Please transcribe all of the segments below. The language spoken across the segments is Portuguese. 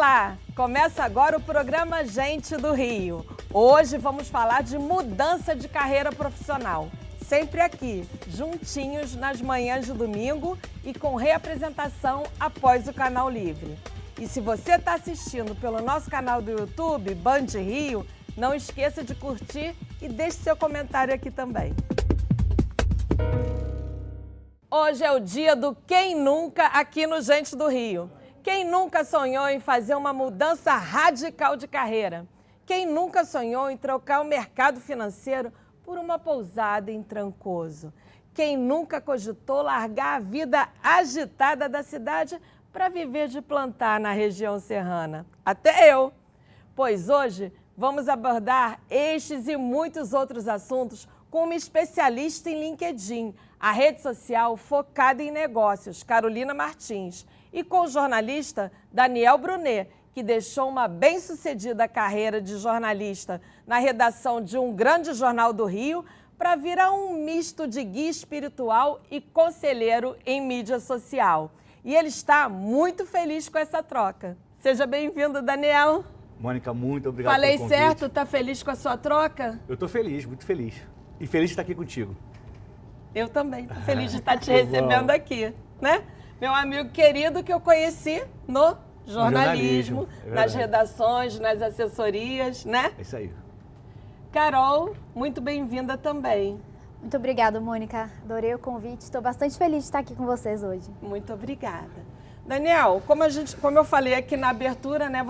Olá! Começa agora o programa Gente do Rio. Hoje vamos falar de mudança de carreira profissional. Sempre aqui, juntinhos nas manhãs de domingo e com reapresentação após o Canal Livre. E se você está assistindo pelo nosso canal do YouTube, Band Rio, não esqueça de curtir e deixe seu comentário aqui também. Hoje é o dia do Quem Nunca aqui no Gente do Rio. Quem nunca sonhou em fazer uma mudança radical de carreira? Quem nunca sonhou em trocar o mercado financeiro por uma pousada em Trancoso? Quem nunca cogitou largar a vida agitada da cidade para viver de plantar na região serrana? Até eu! Pois hoje vamos abordar estes e muitos outros assuntos com uma especialista em LinkedIn, a rede social focada em negócios, Carolina Martins, e com o jornalista Daniel Brunet, que deixou uma bem-sucedida carreira de jornalista na redação de um grande jornal do Rio para virar um misto de guia espiritual e conselheiro em mídia social. E ele está muito feliz com essa troca. Seja bem-vindo, Daniel. Mônica, muito obrigado Falei pelo convite. certo? Tá feliz com a sua troca? Eu tô feliz, muito feliz. E feliz de estar aqui contigo. Eu também tô feliz de estar te recebendo aqui, né? Meu amigo querido que eu conheci no jornalismo, nas redações, nas assessorias, né? É isso aí. Carol, muito bem-vinda também. Muito obrigada, Mônica. Adorei o convite. Estou bastante feliz de estar aqui com vocês hoje. Muito obrigada. Daniel, como eu falei aqui na abertura, né,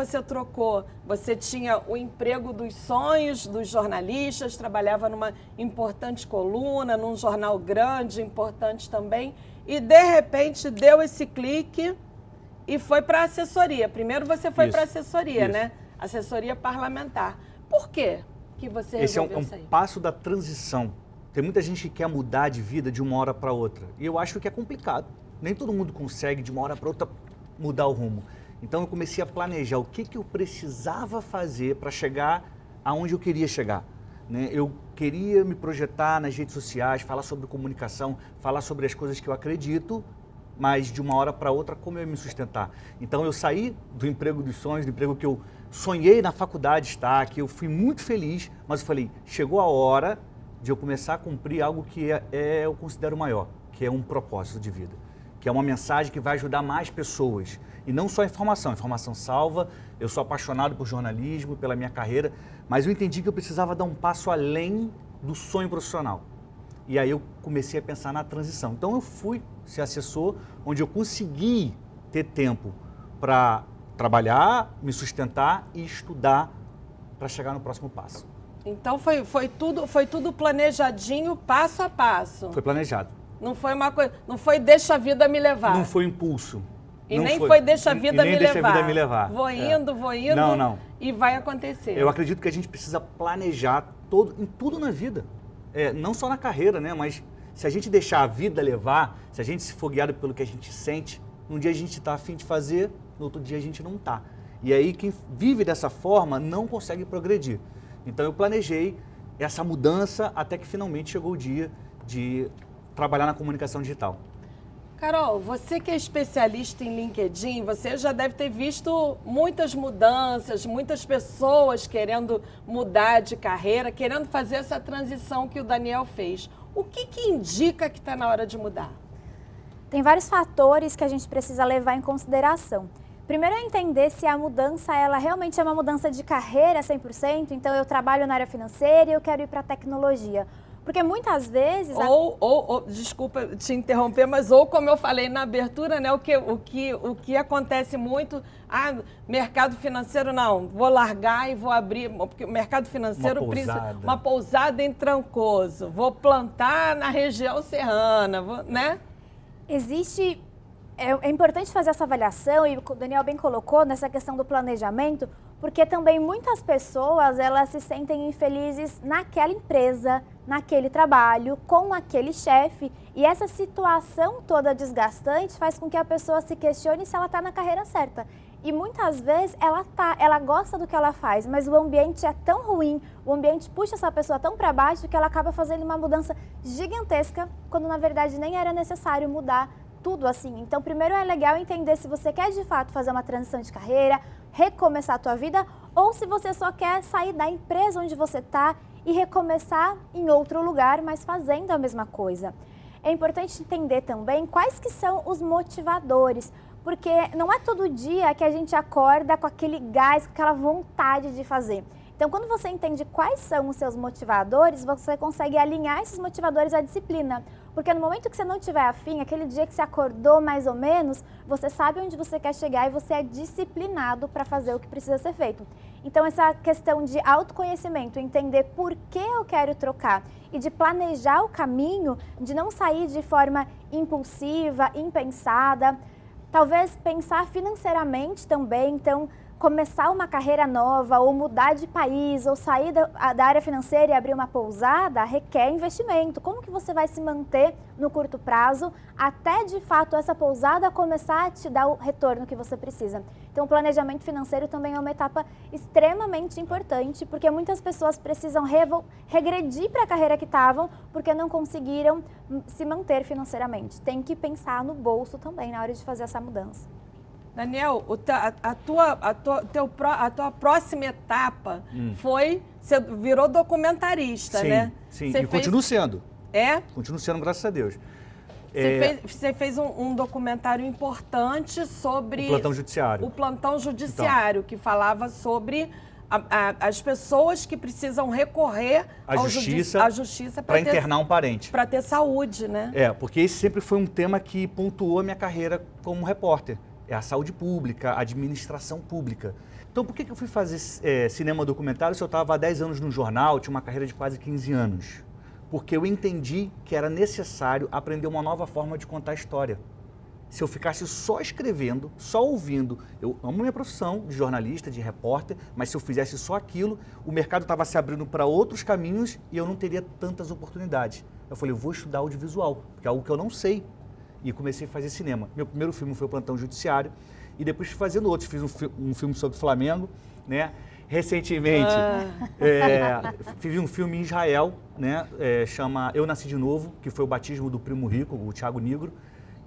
você tinha o emprego dos sonhos dos jornalistas, trabalhava numa importante coluna, num jornal grande, importante também, e de repente deu esse clique e foi para a assessoria. Primeiro você foi para a assessoria, né? Assessoria parlamentar. Por quê que você resolveu sair? Esse é um passo da transição. Tem muita gente que quer mudar de vida de uma hora para outra. E eu acho que é complicado. Nem todo mundo consegue, de uma hora para outra, mudar o rumo. Então, eu comecei a planejar o que eu precisava fazer para chegar aonde eu queria chegar. Né? Eu queria me projetar nas redes sociais, falar sobre comunicação, falar sobre as coisas que eu acredito, mas de uma hora para outra, como eu ia me sustentar. Então, eu saí do emprego dos sonhos, do emprego que eu sonhei na faculdade estar, que eu fui muito feliz, mas eu falei, chegou a hora de eu começar a cumprir algo que eu considero maior, que é um propósito de vida. Que é uma mensagem que vai ajudar mais pessoas. E não só a informação salva, eu sou apaixonado por jornalismo, pela minha carreira, mas eu entendi que eu precisava dar um passo além do sonho profissional. E aí eu comecei a pensar na transição. Então eu fui ser assessor, onde eu consegui ter tempo para trabalhar, me sustentar e estudar para chegar no próximo passo. Então foi tudo planejadinho, passo a passo. Foi planejado. Não foi uma coisa, não foi deixa a vida me levar. Não foi impulso. E nem foi deixa a vida me levar. Deixa a vida me levar. Vou indo. Não. E vai acontecer. Eu acredito que a gente precisa planejar em tudo na vida. Não só na carreira, né? Mas se a gente deixar a vida levar, se a gente se for guiado pelo que a gente sente, um dia a gente está a fim de fazer, no outro dia a gente não está. E aí quem vive dessa forma não consegue progredir. Então eu planejei essa mudança até que finalmente chegou o dia de trabalhar na comunicação digital. Carol, você que é especialista em LinkedIn, você já deve ter visto muitas mudanças, muitas pessoas querendo mudar de carreira, querendo fazer essa transição que o Daniel fez. O que indica que está na hora de mudar? Tem vários fatores que a gente precisa levar em consideração. Primeiro é entender se a mudança, ela realmente é uma mudança de carreira 100%, então eu trabalho na área financeira e eu quero ir para a tecnologia. Porque muitas vezes... Desculpa te interromper, mas como eu falei na abertura, né, o que acontece muito, mercado financeiro não, vou largar e vou abrir, porque o mercado financeiro precisa uma pousada em Trancoso, vou plantar na região serrana, né? É importante fazer essa avaliação, e o Daniel bem colocou nessa questão do planejamento, porque também muitas pessoas, elas se sentem infelizes naquela empresa, naquele trabalho, com aquele chefe, e essa situação toda desgastante faz com que a pessoa se questione se ela está na carreira certa. E muitas vezes ela gosta do que ela faz, mas o ambiente é tão ruim, o ambiente puxa essa pessoa tão para baixo que ela acaba fazendo uma mudança gigantesca, quando na verdade nem era necessário mudar tudo assim. Então, primeiro é legal entender se você quer de fato fazer uma transição de carreira, recomeçar a tua vida, ou se você só quer sair da empresa onde você está e recomeçar em outro lugar, mas fazendo a mesma coisa. É importante entender também quais que são os motivadores, porque não é todo dia que a gente acorda com aquele gás, com aquela vontade de fazer. Então, quando você entende quais são os seus motivadores, você consegue alinhar esses motivadores à disciplina. Porque no momento que você não tiver afim, aquele dia que você acordou mais ou menos, você sabe onde você quer chegar e você é disciplinado para fazer o que precisa ser feito. Então, essa questão de autoconhecimento, entender por que eu quero trocar e de planejar o caminho, de não sair de forma impulsiva, impensada, talvez pensar financeiramente também, então começar uma carreira nova ou mudar de país ou sair da área financeira e abrir uma pousada requer investimento. Como que você vai se manter no curto prazo até de fato essa pousada começar a te dar o retorno que você precisa? Então o planejamento financeiro também é uma etapa extremamente importante, porque muitas pessoas precisam regredir para a carreira que estavam porque não conseguiram se manter financeiramente. Tem que pensar no bolso também na hora de fazer essa mudança. Daniel, a tua próxima etapa foi, você virou documentarista, sim, né? Sim, você continuo sendo. É? Continuo sendo, graças a Deus. Você fez um documentário importante sobre... O plantão judiciário. O plantão judiciário, que falava sobre as pessoas que precisam recorrer à justiça para internar um parente. Para ter saúde, né? Porque esse sempre foi um tema que pontuou a minha carreira como repórter. É a saúde pública, a administração pública. Então, por que eu fui fazer cinema documentário se eu estava há 10 anos no jornal, tinha uma carreira de quase 15 anos? Porque eu entendi que era necessário aprender uma nova forma de contar a história. Se eu ficasse só escrevendo, só ouvindo, eu amo minha profissão de jornalista, de repórter, mas se eu fizesse só aquilo, o mercado estava se abrindo para outros caminhos e eu não teria tantas oportunidades. Eu falei, eu vou estudar audiovisual, porque é algo que eu não sei. E comecei a fazer cinema. Meu primeiro filme foi o Plantão Judiciário e depois fui fazendo outros. Fiz um filme sobre o Flamengo, né? Recentemente, fiz um filme em Israel, né? Chama Eu Nasci de Novo, que foi o batismo do primo rico, o Thiago Nigro.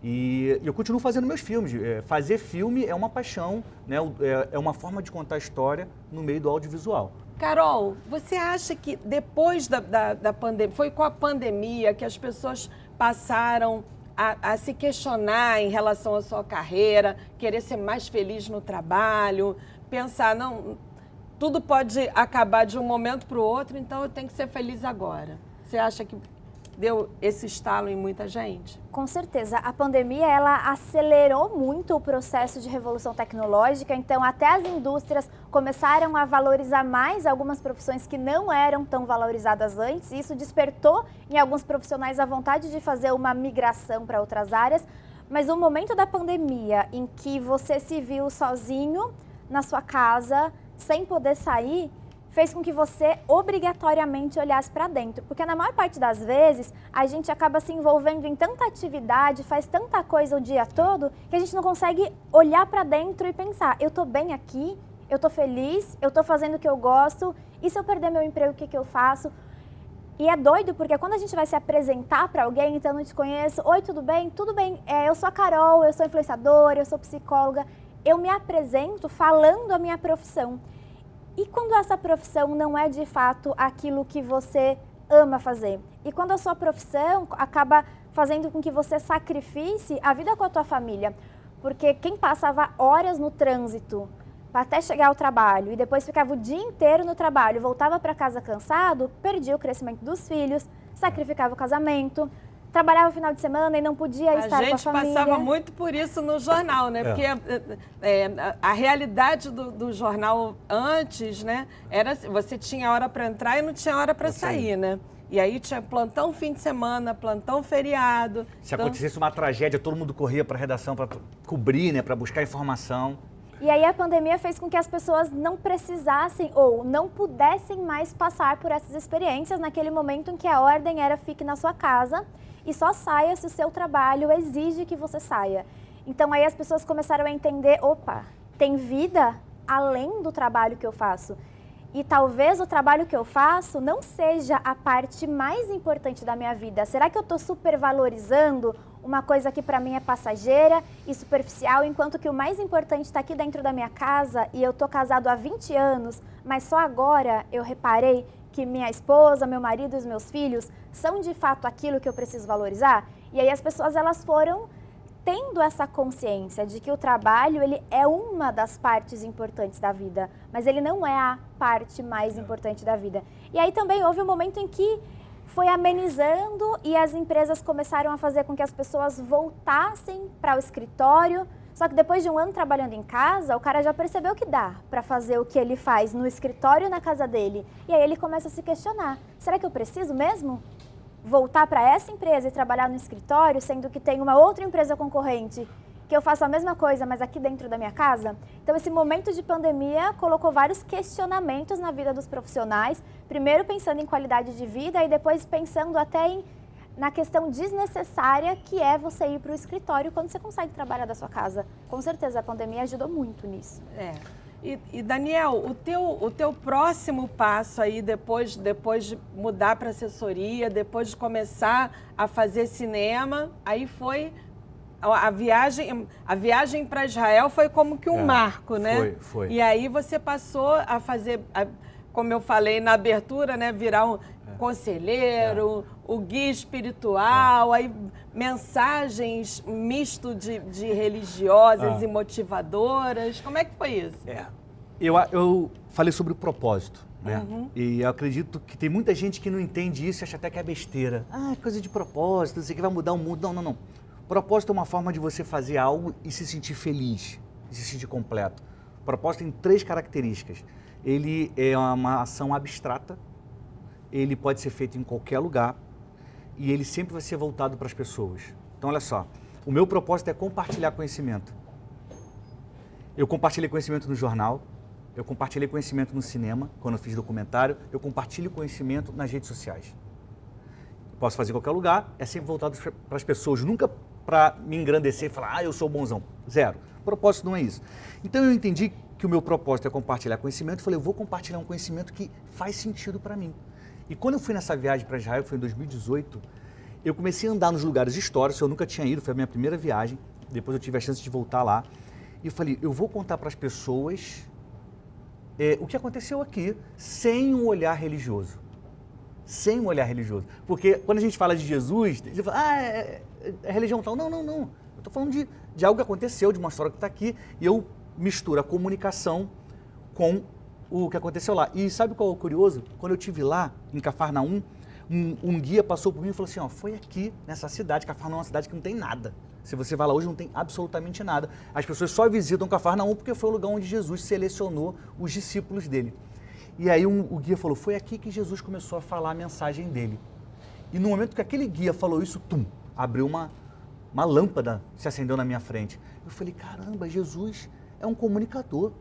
E eu continuo fazendo meus filmes. Fazer filme é uma paixão, né? É uma forma de contar a história no meio do audiovisual. Carol, você acha que depois da pandemia, foi com a pandemia que as pessoas passaram a se questionar em relação à sua carreira, querer ser mais feliz no trabalho, pensar, não, tudo pode acabar de um momento para o outro, então eu tenho que ser feliz agora. Você acha que deu esse estalo em muita gente? Com certeza. A pandemia, ela acelerou muito o processo de revolução tecnológica, então até as indústrias começaram a valorizar mais algumas profissões que não eram tão valorizadas antes, e isso despertou em alguns profissionais a vontade de fazer uma migração para outras áreas, mas no momento da pandemia, em que você se viu sozinho na sua casa, sem poder sair, fez com que você obrigatoriamente olhasse para dentro. Porque na maior parte das vezes, a gente acaba se envolvendo em tanta atividade, faz tanta coisa o dia todo, que a gente não consegue olhar para dentro e pensar, eu estou bem aqui, eu estou feliz, eu estou fazendo o que eu gosto, e se eu perder meu emprego, o que eu faço? E é doido, porque quando a gente vai se apresentar para alguém, então eu não te conheço, oi, tudo bem? Tudo bem, eu sou a Carol, eu sou influenciadora, eu sou psicóloga, eu me apresento falando a minha profissão. E quando essa profissão não é de fato aquilo que você ama fazer? E quando a sua profissão acaba fazendo com que você sacrifique a vida com a tua família? Porque quem passava horas no trânsito até chegar ao trabalho e depois ficava o dia inteiro no trabalho, voltava para casa cansado, perdia o crescimento dos filhos, sacrificava o casamento, trabalhava no final de semana e não podia estar com a família. A gente passava muito por isso no jornal, né? Porque a realidade do jornal antes, né? Era você tinha hora para entrar e não tinha hora para sair, né? E aí tinha plantão fim de semana, plantão feriado. Se acontecesse uma tragédia, todo mundo corria para a redação para cobrir, né? Para buscar informação. E aí a pandemia fez com que as pessoas não precisassem ou não pudessem mais passar por essas experiências naquele momento em que a ordem era fique na sua casa e só saia se o seu trabalho exige que você saia. Então aí as pessoas começaram a entender, opa, tem vida além do trabalho que eu faço. E talvez o trabalho que eu faço não seja a parte mais importante da minha vida. Será que eu estou supervalorizando uma coisa que para mim é passageira e superficial, enquanto que o mais importante está aqui dentro da minha casa e eu estou casado há 20 anos, mas só agora eu reparei que minha esposa, meu marido e os meus filhos são de fato aquilo que eu preciso valorizar? E aí as pessoas elas foram tendo essa consciência de que o trabalho ele é uma das partes importantes da vida, mas ele não é a parte mais importante da vida. E aí também houve um momento em que foi amenizando e as empresas começaram a fazer com que as pessoas voltassem para o escritório. Só que depois de um ano trabalhando em casa, o cara já percebeu que dá para fazer o que ele faz no escritório e na casa dele. E aí ele começa a se questionar, será que eu preciso mesmo voltar para essa empresa e trabalhar no escritório, sendo que tem uma outra empresa concorrente que eu faço a mesma coisa, mas aqui dentro da minha casa? Então, esse momento de pandemia colocou vários questionamentos na vida dos profissionais, primeiro pensando em qualidade de vida e depois pensando até na questão desnecessária que é você ir para o escritório quando você consegue trabalhar da sua casa. Com certeza, a pandemia ajudou muito nisso. E Daniel, o teu próximo passo aí, depois de mudar para assessoria, depois de começar a fazer cinema, aí foi a viagem para Israel foi como que um marco, né? Foi. E aí você passou a fazer, como eu falei na abertura, né, virar um conselheiro, o guia espiritual, aí mensagens misto de religiosas e motivadoras. Como é que foi isso? Eu falei sobre o propósito, né? E eu acredito que tem muita gente que não entende isso e acha até que é besteira. Coisa de propósito, isso aqui vai mudar o mundo. Não. Propósito é uma forma de você fazer algo e se sentir feliz, e se sentir completo. Propósito tem 3 características. Ele é uma ação abstrata, ele pode ser feito em qualquer lugar e ele sempre vai ser voltado para as pessoas. Então, olha só, o meu propósito é compartilhar conhecimento. Eu compartilhei conhecimento no jornal, eu compartilhei conhecimento no cinema, quando eu fiz documentário, eu compartilho conhecimento nas redes sociais. Posso fazer em qualquer lugar, é sempre voltado para as pessoas, nunca para me engrandecer e falar, eu sou bonzão. Zero. O propósito não é isso. Então eu entendi que o meu propósito é compartilhar conhecimento, eu falei, eu vou compartilhar um conhecimento que faz sentido para mim. E quando eu fui nessa viagem para Israel, que foi em 2018, eu comecei a andar nos lugares históricos, eu nunca tinha ido, foi a minha primeira viagem, depois eu tive a chance de voltar lá, e eu falei, eu vou contar para as pessoas o que aconteceu aqui, sem um olhar religioso. Sem um olhar religioso. Porque quando a gente fala de Jesus, a gente fala, é religião tal. Não. Eu estou falando de algo que aconteceu, de uma história que está aqui, e eu misturo a comunicação com o que aconteceu lá. E sabe qual é o curioso? Quando eu estive lá, em Cafarnaum, um guia passou por mim e falou assim, foi aqui, nessa cidade, Cafarnaum é uma cidade que não tem nada. Se você vai lá hoje, não tem absolutamente nada. As pessoas só visitam Cafarnaum porque foi o lugar onde Jesus selecionou os discípulos dele. E aí o guia falou, foi aqui que Jesus começou a falar a mensagem dele. E no momento que aquele guia falou isso, abriu uma lâmpada, se acendeu na minha frente. Eu falei, caramba, Jesus é um comunicador.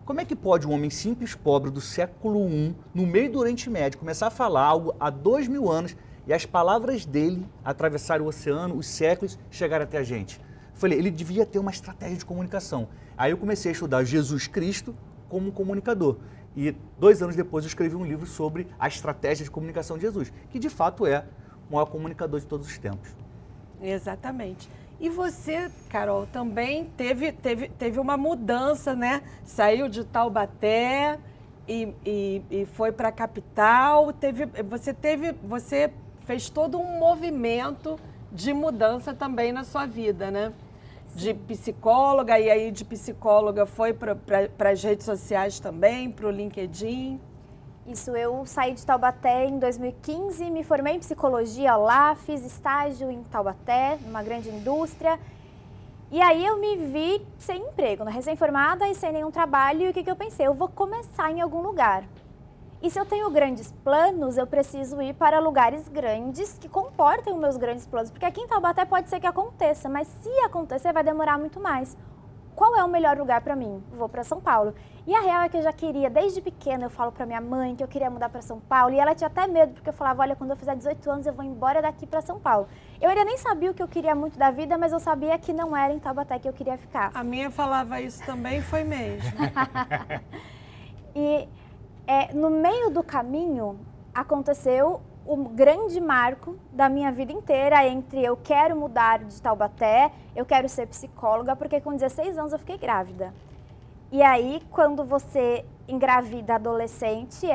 Como é que pode um homem simples, pobre, do século I, no meio do Oriente Médio, começar a falar algo há 2000 anos e as palavras dele atravessarem o oceano, os séculos, chegarem até a gente? Eu falei, ele devia ter uma estratégia de comunicação. Aí eu comecei a estudar Jesus Cristo como comunicador. E 2 anos depois eu escrevi um livro sobre a estratégia de comunicação de Jesus, que de fato é o maior comunicador de todos os tempos. Exatamente. E você, Carol, também teve uma mudança, né? Saiu de Taubaté e foi para a capital. Você fez todo um movimento de mudança também na sua vida, né? De psicóloga, e aí de psicóloga foi para as redes sociais também, para o LinkedIn. Isso, eu saí de Taubaté em 2015, me formei em psicologia lá, fiz estágio em Taubaté, numa grande indústria. E aí eu me vi sem emprego, recém-formada e sem nenhum trabalho. E o que eu pensei? Eu vou começar em algum lugar. E se eu tenho grandes planos, eu preciso ir para lugares grandes que comportem os meus grandes planos. Porque aqui em Taubaté pode ser que aconteça, mas se acontecer vai demorar muito mais. Qual é o melhor lugar para mim? Vou para São Paulo. E a real é que eu já queria, desde pequena, eu falo para minha mãe que eu queria mudar para São Paulo. E ela tinha até medo, porque eu falava, olha, quando eu fizer 18 anos eu vou embora daqui para São Paulo. Eu ainda nem sabia o que eu queria muito da vida, mas eu sabia que não era em Taubaté que eu queria ficar. A minha falava isso também, foi mesmo. No meio do caminho, aconteceu o grande marco da minha vida inteira entre eu quero mudar de Taubaté, eu quero ser psicóloga, porque com 16 anos eu fiquei grávida. E aí, quando você engravida adolescente,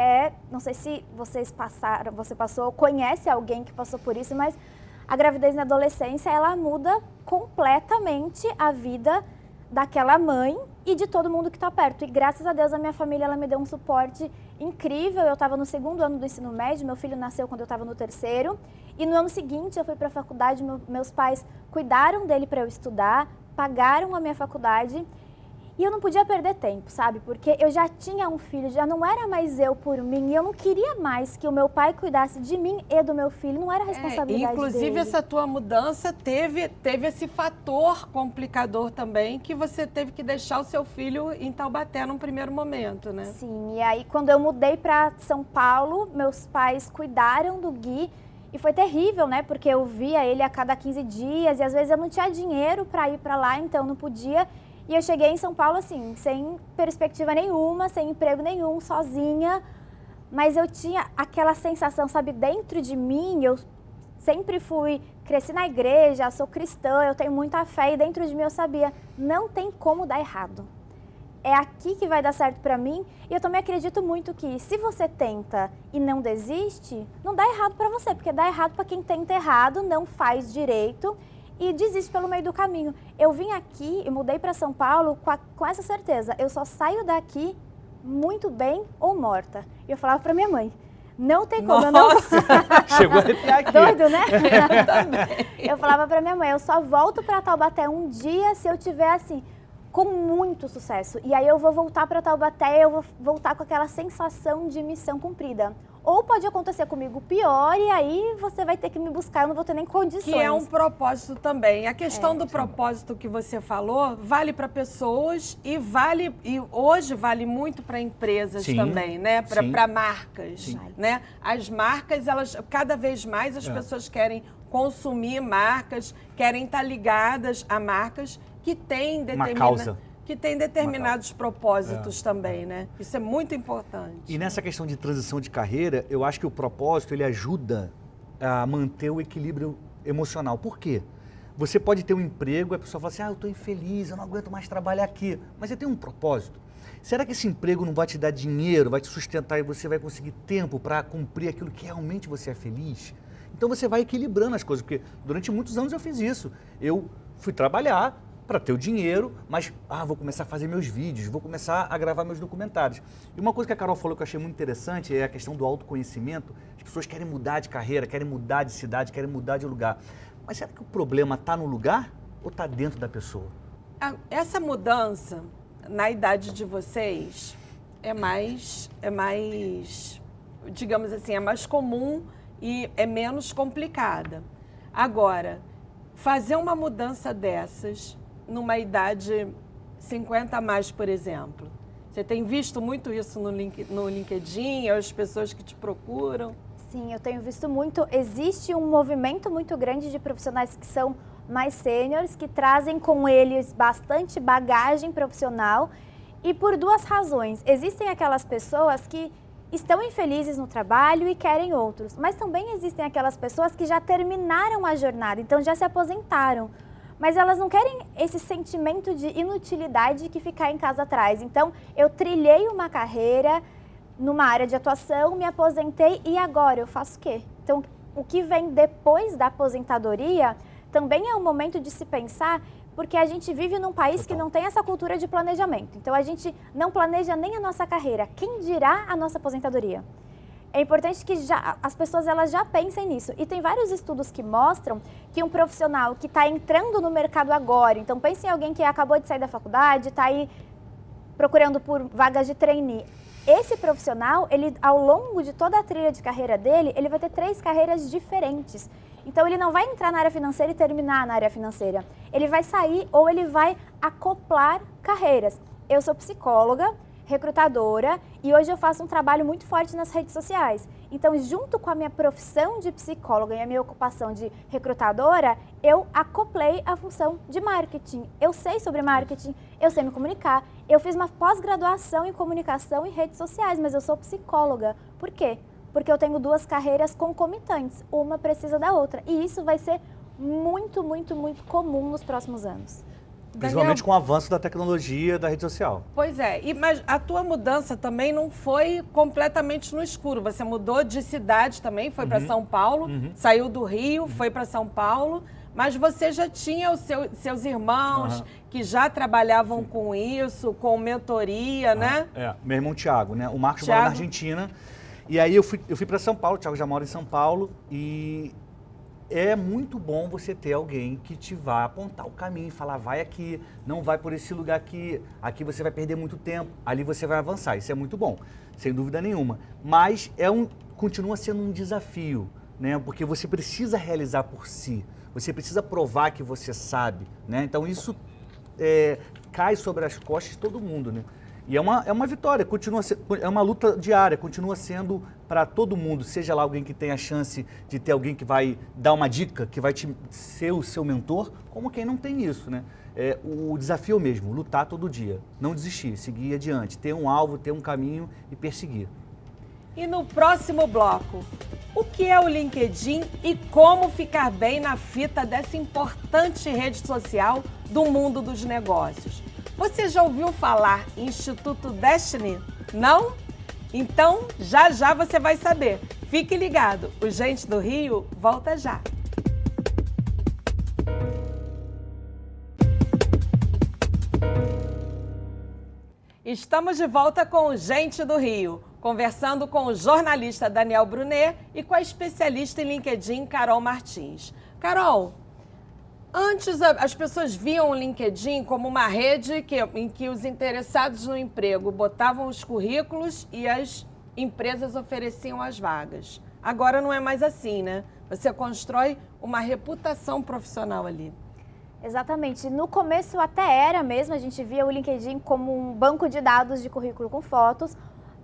não sei se você passou, conhece alguém que passou por isso, mas a gravidez na adolescência, ela muda completamente a vida daquela mãe e de todo mundo que está perto. E graças a Deus a minha família ela me deu um suporte incrível. Eu estava no 2º ano do ensino médio, meu filho nasceu quando eu estava no 3º. E no ano seguinte eu fui para a faculdade, meus pais cuidaram dele para eu estudar, pagaram a minha faculdade. E eu não podia perder tempo, sabe? Porque eu já tinha um filho, já não era mais eu por mim. E eu não queria mais que o meu pai cuidasse de mim e do meu filho. Não era responsabilidade inclusive, dele. essa tua mudança teve esse fator complicador também, que você teve que deixar o seu filho em Taubaté num primeiro momento, né? Sim, e aí quando eu mudei para São Paulo, meus pais cuidaram do Gui. E foi terrível, né? Porque eu via ele a cada 15 dias e às vezes eu não tinha dinheiro para ir para lá, então não podia. E eu cheguei em São Paulo, assim, sem perspectiva nenhuma, sem emprego nenhum, sozinha. Mas eu tinha aquela sensação, sabe, dentro de mim, eu sempre cresci na igreja, sou cristã, eu tenho muita fé e dentro de mim eu sabia, não tem como dar errado. É aqui que vai dar certo pra mim. E eu também acredito muito que se você tenta e não desiste, não dá errado pra você, porque dá errado pra quem tenta errado, não faz direito e desiste pelo meio do caminho. Eu vim aqui e mudei para São Paulo com essa certeza. Eu só saio daqui muito bem ou morta. E eu falava para minha mãe, não tem como. Nossa, eu não... Chegou até aqui. Doido, né? eu também. Eu falava para minha mãe, eu só volto para Taubaté um dia se eu tiver assim, com muito sucesso. E aí eu vou voltar para Taubaté, eu vou voltar com aquela sensação de missão cumprida. Ou pode acontecer comigo pior e aí você vai ter que me buscar, eu não vou ter nem condições. Que é um propósito também. A questão do propósito que você falou vale para pessoas e hoje vale muito para empresas também, né? Para marcas, né? As marcas, elas cada vez mais as pessoas querem consumir marcas, querem estar ligadas a marcas que têm determinados propósitos também, né? Isso é muito importante. E nessa questão de transição de carreira, eu acho que o propósito, ele ajuda a manter o equilíbrio emocional. Por quê? Você pode ter um emprego e a pessoa fala assim, eu estou infeliz, eu não aguento mais trabalhar aqui. Mas você tem um propósito. Será que esse emprego não vai te dar dinheiro, vai te sustentar e você vai conseguir tempo para cumprir aquilo que realmente você é feliz? Então você vai equilibrando as coisas, porque durante muitos anos eu fiz isso. Eu fui trabalhar para ter o dinheiro, mas vou começar a fazer meus vídeos, vou começar a gravar meus documentários. E uma coisa que a Carol falou que eu achei muito interessante é a questão do autoconhecimento. As pessoas querem mudar de carreira, querem mudar de cidade, querem mudar de lugar. Mas será que o problema está no lugar ou está dentro da pessoa? Essa mudança, na idade de vocês, é mais, digamos assim, é mais comum e é menos complicada. Agora, fazer uma mudança dessas numa idade 50 a mais, por exemplo. Você tem visto muito isso no LinkedIn, as pessoas que te procuram? Sim, eu tenho visto muito. Existe um movimento muito grande de profissionais que são mais sêniores, que trazem com eles bastante bagagem profissional e por duas razões. Existem aquelas pessoas que estão infelizes no trabalho e querem outros, mas também existem aquelas pessoas que já terminaram a jornada, então já se aposentaram. Mas elas não querem esse sentimento de inutilidade que ficar em casa atrás. Então, eu trilhei uma carreira numa área de atuação, me aposentei e agora eu faço o quê? Então, o que vem depois da aposentadoria também é um momento de se pensar, porque a gente vive num país que não tem essa cultura de planejamento. Então, a gente não planeja nem a nossa carreira. Quem dirá a nossa aposentadoria? É importante que as pessoas elas já pensem nisso. E tem vários estudos que mostram que um profissional que está entrando no mercado agora, então pense em alguém que acabou de sair da faculdade, está aí procurando por vagas de trainee. Esse profissional, ele, ao longo de toda a trilha de carreira dele, ele vai ter 3 carreiras diferentes. Então, ele não vai entrar na área financeira e terminar na área financeira. Ele vai sair ou ele vai acoplar carreiras. Eu sou psicóloga, recrutadora e hoje eu faço um trabalho muito forte nas redes sociais. Então, junto com a minha profissão de psicóloga e a minha ocupação de recrutadora, eu acoplei a função de marketing. Eu sei sobre marketing, eu sei me comunicar. Eu fiz uma pós-graduação em comunicação e redes sociais, mas eu sou psicóloga. Por quê? Porque eu tenho 2 carreiras concomitantes, uma precisa da outra. E isso vai ser muito, muito, muito comum nos próximos anos. Principalmente com o avanço da tecnologia da rede social. Pois é, mas a tua mudança também não foi completamente no escuro. Você mudou de cidade também, foi para São Paulo, saiu do Rio, foi para São Paulo, mas você já tinha os seus irmãos que já trabalhavam com isso, com mentoria, né? Meu irmão Thiago, né? O Marcos mora na Argentina. E aí eu fui para São Paulo, o Thiago já mora em São Paulo e é muito bom você ter alguém que te vá apontar o caminho e falar, vai aqui, não vai por esse lugar aqui, aqui você vai perder muito tempo, ali você vai avançar. Isso é muito bom, sem dúvida nenhuma. Mas continua sendo um desafio, né? Porque você precisa realizar por si, você precisa provar que você sabe, né? Então isso cai sobre as costas de todo mundo, né? E é uma vitória, é uma luta diária, continua sendo para todo mundo, seja lá alguém que tem a chance de ter alguém que vai dar uma dica, que vai ser o seu mentor, como quem não tem isso, né? O desafio é o mesmo, lutar todo dia, não desistir, seguir adiante, ter um alvo, ter um caminho e perseguir. E no próximo bloco, o que é o LinkedIn e como ficar bem na fita dessa importante rede social do mundo dos negócios? Você já ouviu falar em Instituto Destiny? Não? Então, já já você vai saber. Fique ligado, o Gente do Rio volta já. Estamos de volta com o Gente do Rio, conversando com o jornalista Daniel Brunet e com a especialista em LinkedIn, Carol Martins. Carol, antes as pessoas viam o LinkedIn como uma rede em que os interessados no emprego botavam os currículos e as empresas ofereciam as vagas. Agora não é mais assim, né? Você constrói uma reputação profissional ali. Exatamente. No começo até era mesmo, a gente via o LinkedIn como um banco de dados de currículo com fotos,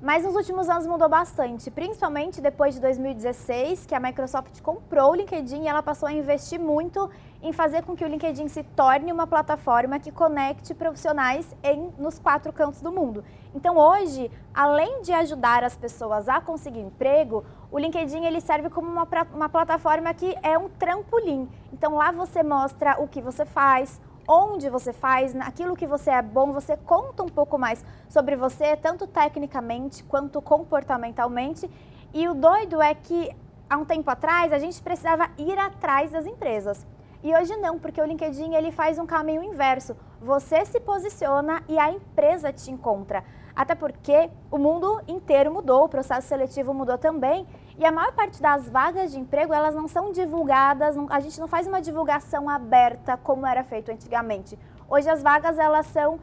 mas nos últimos anos mudou bastante, principalmente depois de 2016, que a Microsoft comprou o LinkedIn e ela passou a investir muito em fazer com que o LinkedIn se torne uma plataforma que conecte profissionais nos 4 cantos do mundo. Então hoje, além de ajudar as pessoas a conseguir emprego, o LinkedIn ele serve como uma plataforma que é um trampolim. Então lá você mostra o que você faz, onde você faz, naquilo que você é bom, você conta um pouco mais sobre você, tanto tecnicamente quanto comportamentalmente. E o doido é que, há um tempo atrás, a gente precisava ir atrás das empresas. E hoje não, porque o LinkedIn ele faz um caminho inverso. Você se posiciona e a empresa te encontra. Até porque o mundo inteiro mudou, o processo seletivo mudou também. E a maior parte das vagas de emprego, elas não são divulgadas, a gente não faz uma divulgação aberta como era feito antigamente. Hoje as vagas, elas são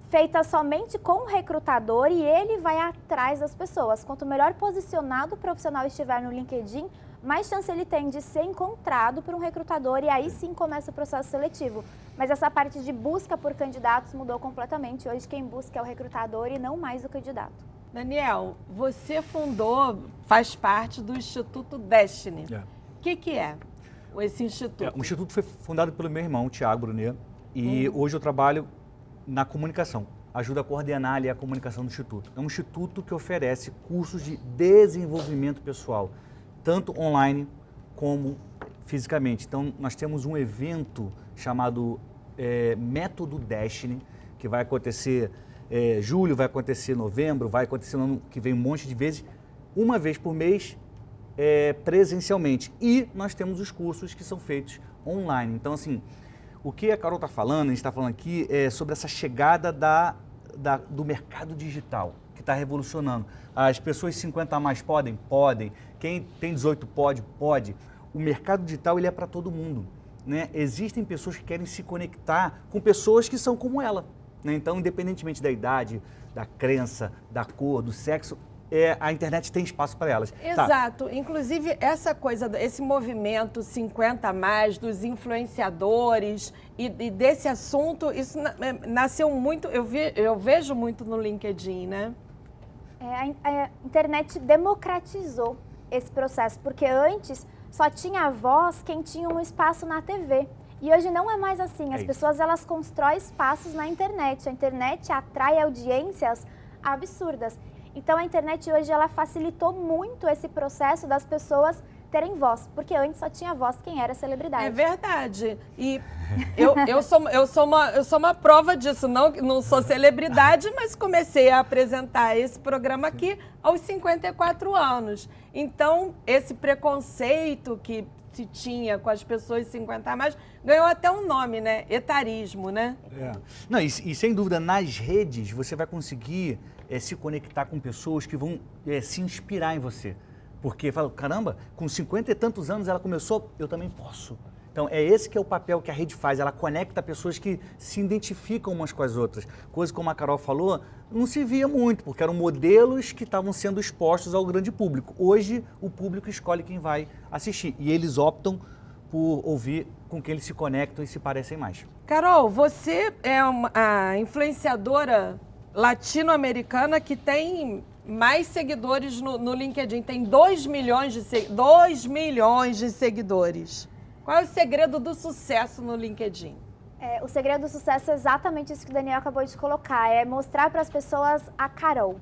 feitas somente com o recrutador e ele vai atrás das pessoas. Quanto melhor posicionado o profissional estiver no LinkedIn, mais chance ele tem de ser encontrado por um recrutador e aí sim começa o processo seletivo. Mas essa parte de busca por candidatos mudou completamente. Hoje quem busca é o recrutador e não mais o candidato. Daniel, você faz parte do Instituto Destiny. O que é esse instituto? O instituto foi fundado pelo meu irmão, Thiago Brunet, e hoje eu trabalho na comunicação. Ajuda a coordenar ali a comunicação do instituto. É um instituto que oferece cursos de desenvolvimento pessoal, tanto online como fisicamente. Então, nós temos um evento chamado Método Destiny, que vai acontecer julho, vai acontecer novembro, vai acontecer no ano que vem um monte de vezes, uma vez por mês, presencialmente. E nós temos os cursos que são feitos online. Então, assim, o que a Carol está falando, a gente está falando aqui, é sobre essa chegada do mercado digital, que está revolucionando. As pessoas 50 a mais podem? Podem. Quem tem 18 pode? Pode. O mercado digital ele é para todo mundo, né? Existem pessoas que querem se conectar com pessoas que são como ela, né? Então, independentemente da idade, da crença, da cor, do sexo, a internet tem espaço para elas. Exato. Tá. Inclusive, essa coisa, esse movimento 50 a mais, dos influenciadores e desse assunto, isso nasceu muito, eu vejo muito no LinkedIn, né? A internet democratizou esse processo, porque antes só tinha voz quem tinha um espaço na TV. E hoje não é mais assim, as isso. pessoas elas constroem espaços na internet, a internet atrai audiências absurdas. Então a internet hoje ela facilitou muito esse processo das pessoas terem voz, porque antes só tinha voz quem era celebridade. É verdade. E eu sou uma prova disso. Não sou celebridade, mas comecei a apresentar esse programa aqui aos 54 anos. Então, esse preconceito que se tinha com as pessoas de 50 a mais, ganhou até um nome, né? Etarismo, né? Não, e sem dúvida, nas redes, você vai conseguir se conectar com pessoas que vão se inspirar em você. Porque fala, caramba, com 50 e tantos anos ela começou, eu também posso. Então, é esse que é o papel que a rede faz, ela conecta pessoas que se identificam umas com as outras. Coisa como a Carol falou, não se via muito, porque eram modelos que estavam sendo expostos ao grande público. Hoje, o público escolhe quem vai assistir e eles optam por ouvir com quem eles se conectam e se parecem mais. Carol, você é a influenciadora latino-americana que tem mais seguidores no LinkedIn. Tem 2 milhões de seguidores. Qual é o segredo do sucesso no LinkedIn? O segredo do sucesso é exatamente isso que o Daniel acabou de colocar, é mostrar para as pessoas a Carol.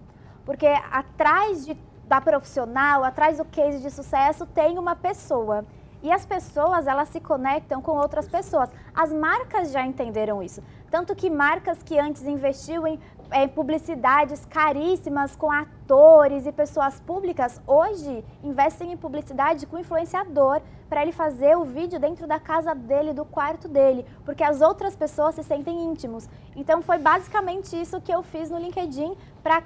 Porque atrás da profissional, atrás do case de sucesso, tem uma pessoa. E as pessoas, elas se conectam com outras pessoas. As marcas já entenderam isso. Tanto que marcas que antes investiam em publicidades caríssimas com atores e pessoas públicas, hoje investem em publicidade com influenciador para ele fazer o vídeo dentro da casa dele, do quarto dele, porque as outras pessoas se sentem íntimos. Então foi basicamente isso que eu fiz no LinkedIn para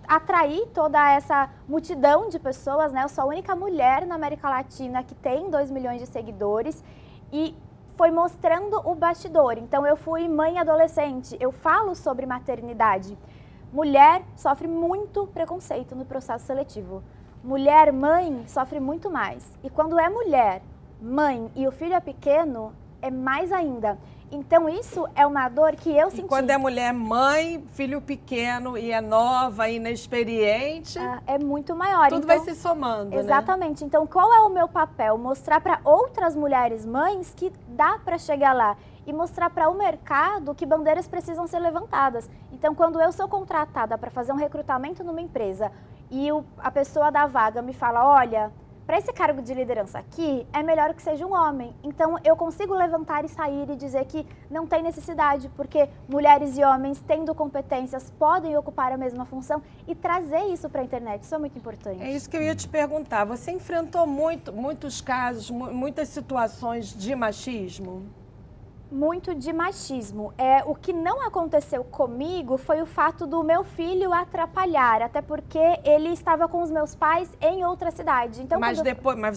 atrair toda essa multidão de pessoas, né? Eu sou a única mulher na América Latina que tem 2 milhões de seguidores e foi mostrando o bastidor. Então eu fui mãe adolescente, eu falo sobre maternidade. Mulher sofre muito preconceito no processo seletivo. Mulher mãe sofre muito mais. E quando é mulher, mãe e o filho é pequeno, é mais ainda. Então isso é uma dor que eu senti. E quando é mulher mãe, filho pequeno e é nova, inexperiente, é muito maior. Tudo vai se somando, exatamente. Né? Então qual é o meu papel? Mostrar para outras mulheres mães que dá para chegar lá e mostrar para o mercado que bandeiras precisam ser levantadas. Então quando eu sou contratada para fazer um recrutamento numa empresa e a pessoa da vaga me fala, olha, para esse cargo de liderança aqui, é melhor que seja um homem. Então, eu consigo levantar e sair e dizer que não tem necessidade, porque mulheres e homens, tendo competências, podem ocupar a mesma função e trazer isso para a internet. Isso é muito importante. É isso que eu ia te perguntar. Você enfrentou muitos casos, muitas situações de machismo? Muito de machismo. O que não aconteceu comigo foi o fato do meu filho atrapalhar, até porque ele estava com os meus pais em outra cidade. Então, mas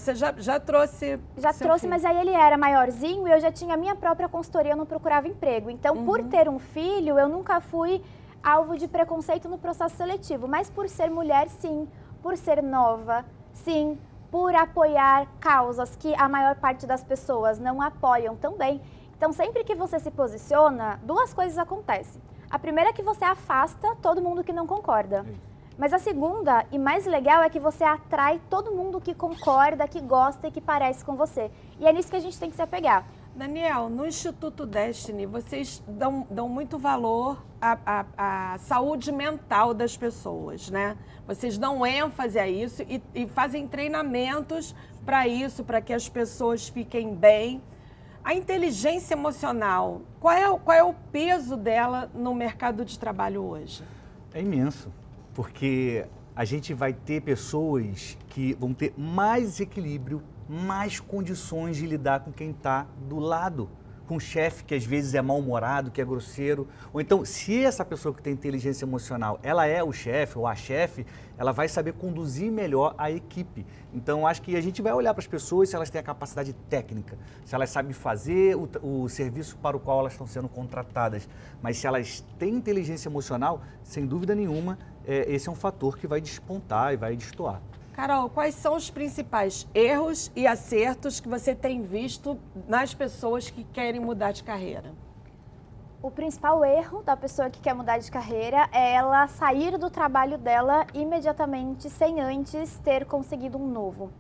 você já trouxe. Já trouxe, filho. Mas aí ele era maiorzinho e eu já tinha a minha própria consultoria, eu não procurava emprego. Então, por ter um filho, eu nunca fui alvo de preconceito no processo seletivo. Mas por ser mulher, sim. Por ser nova, sim. Por apoiar causas que a maior parte das pessoas não apoiam também. Então, sempre que você se posiciona, 2 coisas acontecem. A primeira é que você afasta todo mundo que não concorda. Mas a segunda, e mais legal, é que você atrai todo mundo que concorda, que gosta e que parece com você. E é nisso que a gente tem que se apegar. Daniel, no Instituto Destiny, vocês dão muito valor à saúde mental das pessoas, né? Vocês dão ênfase a isso e fazem treinamentos para isso, para que as pessoas fiquem bem. A inteligência emocional, qual é o peso dela no mercado de trabalho hoje? É imenso, porque a gente vai ter pessoas que vão ter mais equilíbrio, mais condições de lidar com quem está do lado, com o chefe que às vezes é mal-humorado, que é grosseiro. Ou então, se essa pessoa que tem inteligência emocional, ela é o chefe ou a chefe, ela vai saber conduzir melhor a equipe. Então, acho que a gente vai olhar para as pessoas se elas têm a capacidade técnica, se elas sabem fazer o serviço para o qual elas estão sendo contratadas. Mas se elas têm inteligência emocional, sem dúvida nenhuma, esse é um fator que vai despontar e vai destoar. Carol, quais são os principais erros e acertos que você tem visto nas pessoas que querem mudar de carreira? O principal erro da pessoa que quer mudar de carreira é ela sair do trabalho dela imediatamente sem antes ter conseguido um novo.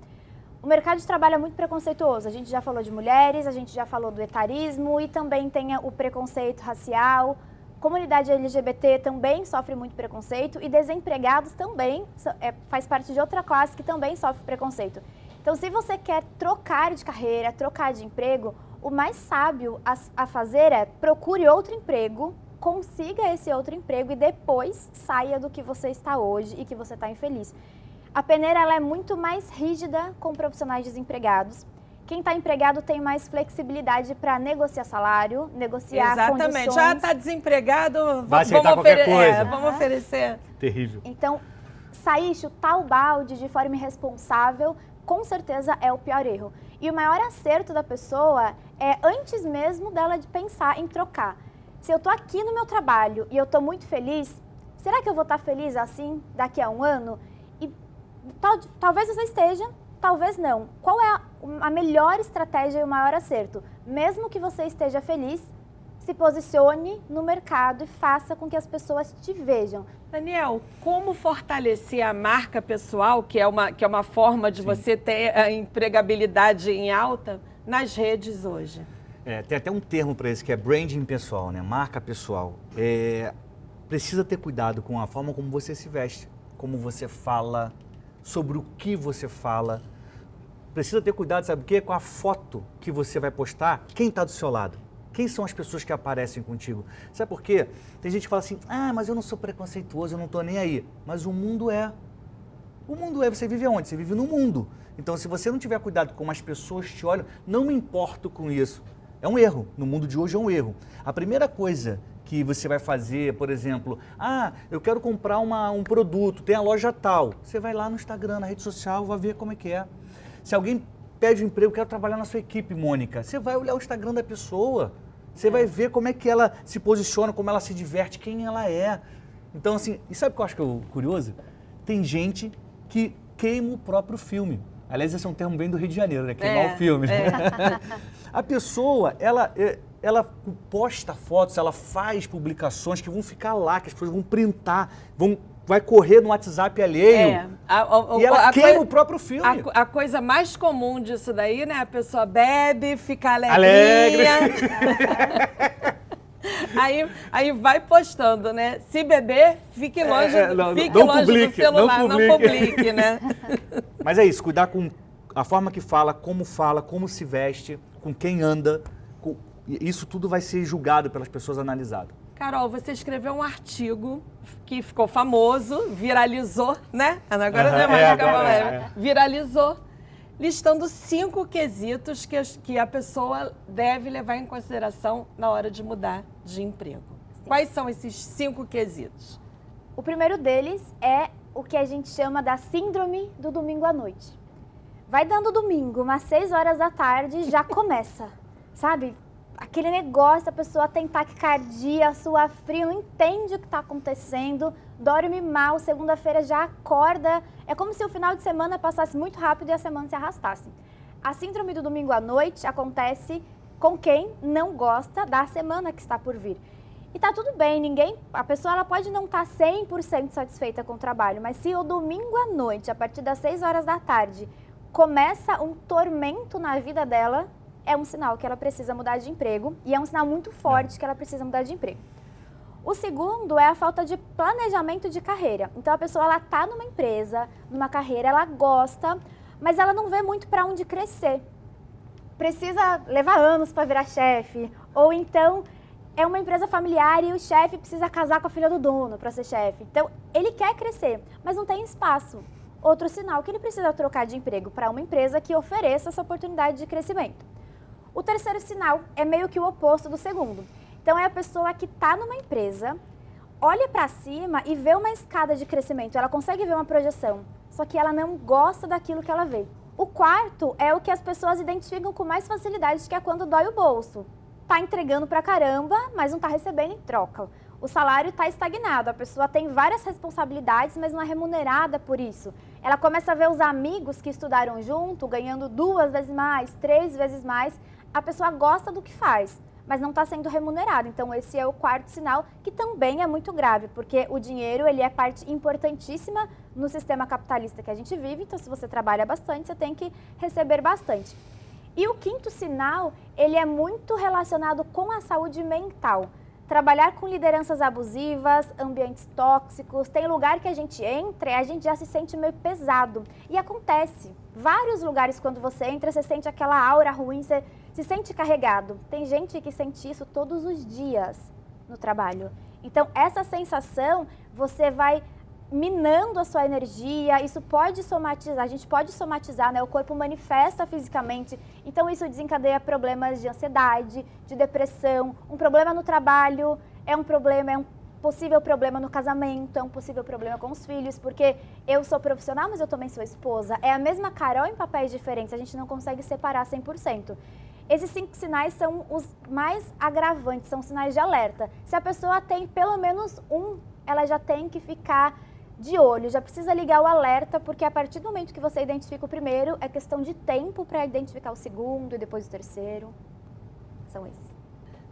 O mercado de trabalho é muito preconceituoso. A gente já falou de mulheres, a gente já falou do etarismo e também tem o preconceito racial. Comunidade LGBT também sofre muito preconceito e desempregados também faz parte de outra classe que também sofre preconceito. Então, se você quer trocar de carreira, trocar de emprego, o mais sábio a fazer é procure outro emprego, consiga esse outro emprego e depois saia do que você está hoje e que você está infeliz. A peneira ela é muito mais rígida com profissionais desempregados. Quem está empregado tem mais flexibilidade para negociar salário, negociar Exatamente. condições. Já está desempregado, Vai aceitar qualquer coisa. Vamos oferecer. Terrível. Então, sair, chutar o balde de forma irresponsável, com certeza é o pior erro. E o maior acerto da pessoa é antes mesmo dela de pensar em trocar. Se eu estou aqui no meu trabalho e eu estou muito feliz, será que eu vou estar feliz assim daqui a um ano? E talvez você esteja, talvez não. Qual é a melhor estratégia e o maior acerto? Mesmo que você esteja feliz, se posicione no mercado e faça com que as pessoas te vejam. Daniel, como fortalecer a marca pessoal, que é uma forma de você ter a empregabilidade em alta, nas redes hoje? Tem até um termo para isso, que é branding pessoal, né? Marca pessoal. Precisa ter cuidado com a forma como você se veste, como você fala, sobre o que você fala. Precisa ter cuidado, sabe o quê? Com a foto que você vai postar, quem está do seu lado. Quem são as pessoas que aparecem contigo? Sabe por quê? Tem gente que fala assim, mas eu não sou preconceituoso, eu não estou nem aí. Mas o mundo é. O mundo é, você vive onde? Você vive no mundo. Então, se você não tiver cuidado com como as pessoas te olham, não me importo com isso. É um erro. No mundo de hoje é um erro. A primeira coisa que você vai fazer, por exemplo, eu quero comprar um produto, tem a loja tal. Você vai lá no Instagram, na rede social, vai ver como é que é. Se alguém pede um emprego, quero trabalhar na sua equipe, Mônica, você vai olhar o Instagram da pessoa. Você vai ver como é que ela se posiciona, como ela se diverte, quem ela é. Então, assim, e sabe o que eu acho que é curioso? Tem gente que queima o próprio filme. Aliás, esse é um termo bem do Rio de Janeiro, né? Queimar o filme. A pessoa, ela posta fotos, ela faz publicações que vão ficar lá, que as pessoas vão printar, vai correr no WhatsApp alheio. E ela queima o próprio filme. A coisa mais comum disso daí, né? A pessoa bebe, fica alegrinha. Aí vai postando, né? Se beber, fique longe, do celular, não publique, né? Mas é isso, cuidar com a forma que fala, como se veste, com quem anda. Isso tudo vai ser julgado pelas pessoas, analisado. Carol, você escreveu um artigo que ficou famoso, viralizou, né? Agora não é mais viralizou, listando 5 quesitos que a pessoa deve levar em consideração na hora de mudar de emprego. Sim. Quais são esses 5 quesitos? O primeiro deles é o que a gente chama da síndrome do domingo à noite. Vai dando domingo, umas 6 horas da tarde, já começa, sabe? Aquele negócio, a pessoa tem taquicardia, sua frio, não entende o que está acontecendo, dorme mal, segunda-feira já acorda. É como se o final de semana passasse muito rápido e a semana se arrastasse. A síndrome do domingo à noite acontece com quem não gosta da semana que está por vir. E tá tudo bem, a pessoa ela pode não estar 100% satisfeita com o trabalho, mas se o domingo à noite, a partir das 6 horas da tarde, começa um tormento na vida dela, é um sinal que ela precisa mudar de emprego e é um sinal muito forte que ela precisa mudar de emprego. O segundo é a falta de planejamento de carreira. Então a pessoa ela tá numa empresa, numa carreira, ela gosta, mas ela não vê muito para onde crescer. Precisa levar anos para virar chefe, ou então é uma empresa familiar e o chefe precisa casar com a filha do dono para ser chefe. Então ele quer crescer, mas não tem espaço. Outro sinal que ele precisa trocar de emprego para uma empresa que ofereça essa oportunidade de crescimento. O terceiro sinal é meio que o oposto do segundo. Então, é a pessoa que está numa empresa, olha para cima e vê uma escada de crescimento. Ela consegue ver uma projeção, só que ela não gosta daquilo que ela vê. O quarto é o que as pessoas identificam com mais facilidade, que é quando dói o bolso. Está entregando pra caramba, mas não está recebendo em troca. O salário está estagnado, a pessoa tem várias responsabilidades, mas não é remunerada por isso. Ela começa a ver os amigos que estudaram junto, ganhando 2 vezes mais, 3 vezes mais. A pessoa gosta do que faz, mas não está sendo remunerado. Então, esse é o quarto sinal, que também é muito grave, porque o dinheiro ele é parte importantíssima no sistema capitalista que a gente vive. Então, se você trabalha bastante, você tem que receber bastante. E o quinto sinal, ele é muito relacionado com a saúde mental. Trabalhar com lideranças abusivas, ambientes tóxicos, tem lugar que a gente entra e a gente já se sente meio pesado. E acontece, vários lugares quando você entra, você sente aquela aura ruim, você se sente carregado. Tem gente que sente isso todos os dias no trabalho. Então, essa sensação, você vai minando a sua energia, isso pode somatizar, a gente pode somatizar, né? O corpo manifesta fisicamente, então isso desencadeia problemas de ansiedade, de depressão. Um problema no trabalho é um possível problema no casamento, é um possível problema com os filhos, porque eu sou profissional, mas eu também sou esposa. É a mesma Carol em papéis diferentes, a gente não consegue separar 100%. Esses 5 sinais são os mais agravantes, são sinais de alerta. Se a pessoa tem pelo menos um, ela já tem que ficar de olho, já precisa ligar o alerta, porque a partir do momento que você identifica o primeiro, é questão de tempo para identificar o segundo e depois o terceiro. São esses.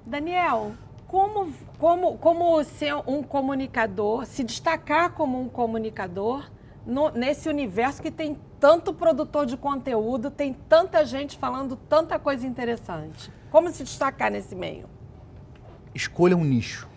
Daniel, como ser um comunicador, se destacar como um comunicador nesse universo que tem tanto produtor de conteúdo, tem tanta gente falando tanta coisa interessante? Como se destacar nesse meio? Escolha um nicho.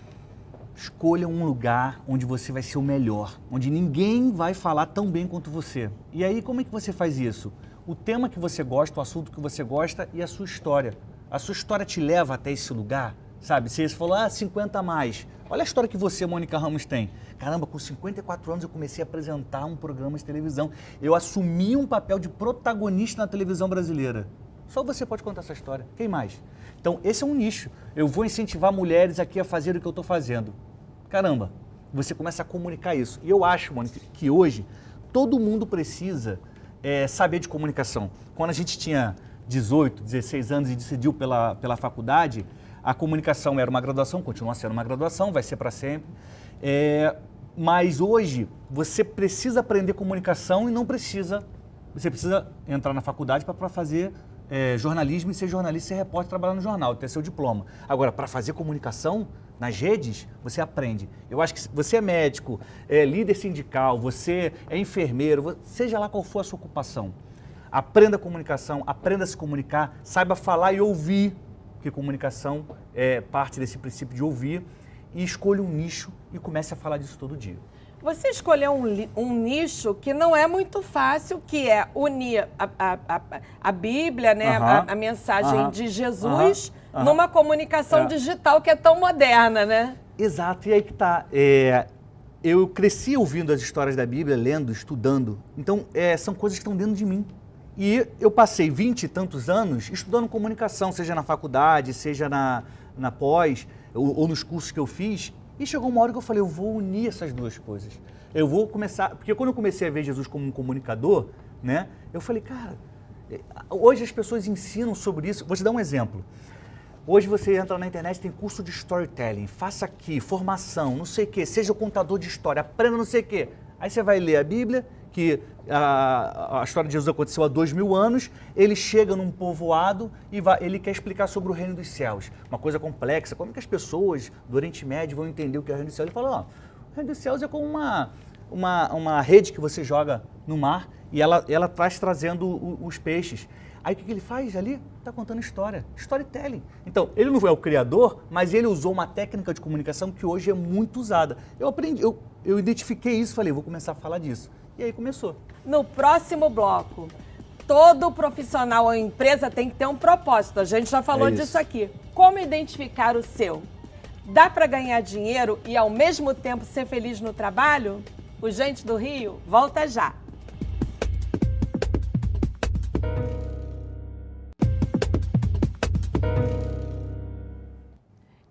Escolha um lugar onde você vai ser o melhor, onde ninguém vai falar tão bem quanto você. E aí, como é que você faz isso? O tema que você gosta, o assunto que você gosta e a sua história. A sua história te leva até esse lugar, sabe? Você falou, 50 a mais. Olha a história que você, Mônica Ramos, tem. Caramba, com 54 anos eu comecei a apresentar um programa de televisão. Eu assumi um papel de protagonista na televisão brasileira. Só você pode contar essa história. Quem mais? Então, esse é um nicho. Eu vou incentivar mulheres aqui a fazer o que eu estou fazendo. Caramba, você começa a comunicar isso. E eu acho, Mônica, que hoje todo mundo precisa saber de comunicação. Quando a gente tinha 18, 16 anos e decidiu pela faculdade, a comunicação era uma graduação, continua sendo uma graduação, vai ser para sempre. Mas hoje você precisa aprender comunicação e não precisa... Você precisa entrar na faculdade para fazer jornalismo e ser jornalista, ser repórter, trabalhar no jornal, ter seu diploma. Agora, para fazer comunicação nas redes, você aprende. Eu acho que você é médico, líder sindical, você é enfermeiro, seja lá qual for a sua ocupação. Aprenda comunicação, aprenda a se comunicar, saiba falar e ouvir, porque comunicação é parte desse princípio de ouvir, e escolha um nicho e comece a falar disso todo dia. Você escolheu um nicho que não é muito fácil, que é unir a Bíblia, né, a mensagem de Jesus, numa comunicação digital que é tão moderna, né? Exato, e aí que tá. Eu cresci ouvindo as histórias da Bíblia, lendo, estudando. Então, são coisas que estão dentro de mim. E eu passei 20 e tantos anos estudando comunicação, seja na faculdade, seja na pós, ou nos cursos que eu fiz. E chegou uma hora que eu falei, eu vou unir essas duas coisas. Eu vou começar... Porque quando eu comecei a ver Jesus como um comunicador, né? Eu falei, cara, hoje as pessoas ensinam sobre isso. Vou te dar um exemplo. Hoje você entra na internet, tem curso de storytelling, faça aqui, formação, não sei o quê, seja contador de história, aprenda não sei o quê. Aí você vai ler a Bíblia, que a história de Jesus aconteceu há 2000 anos, ele chega num povoado e ele quer explicar sobre o reino dos céus. Uma coisa complexa, como que as pessoas do Oriente Médio vão entender o que é o reino dos céus? Ele fala, o reino dos céus é como uma rede que você joga no mar e ela trazendo os peixes. Aí o que ele faz ali? Está contando história, storytelling. Então, ele não é o criador, mas ele usou uma técnica de comunicação que hoje é muito usada. Eu aprendi, eu identifiquei isso e falei, vou começar a falar disso. E aí começou. No próximo bloco, todo profissional ou empresa tem que ter um propósito. A gente já falou disso aqui. Como identificar o seu? Dá para ganhar dinheiro e ao mesmo tempo ser feliz no trabalho? O Gente do Rio volta já.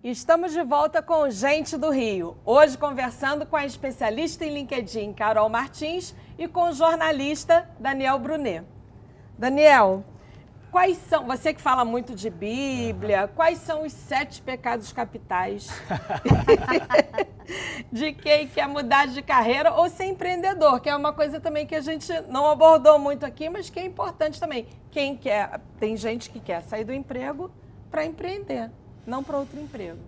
Estamos de volta com o Gente do Rio. Hoje conversando com a especialista em LinkedIn, Carol Martins, e com o jornalista Daniel Brunet. Daniel, quais são, você que fala muito de Bíblia, quais são os 7 pecados capitais de quem quer mudar de carreira ou ser empreendedor, que é uma coisa também que a gente não abordou muito aqui, mas que é importante também. Tem gente que quer sair do emprego para empreender. não para outro emprego.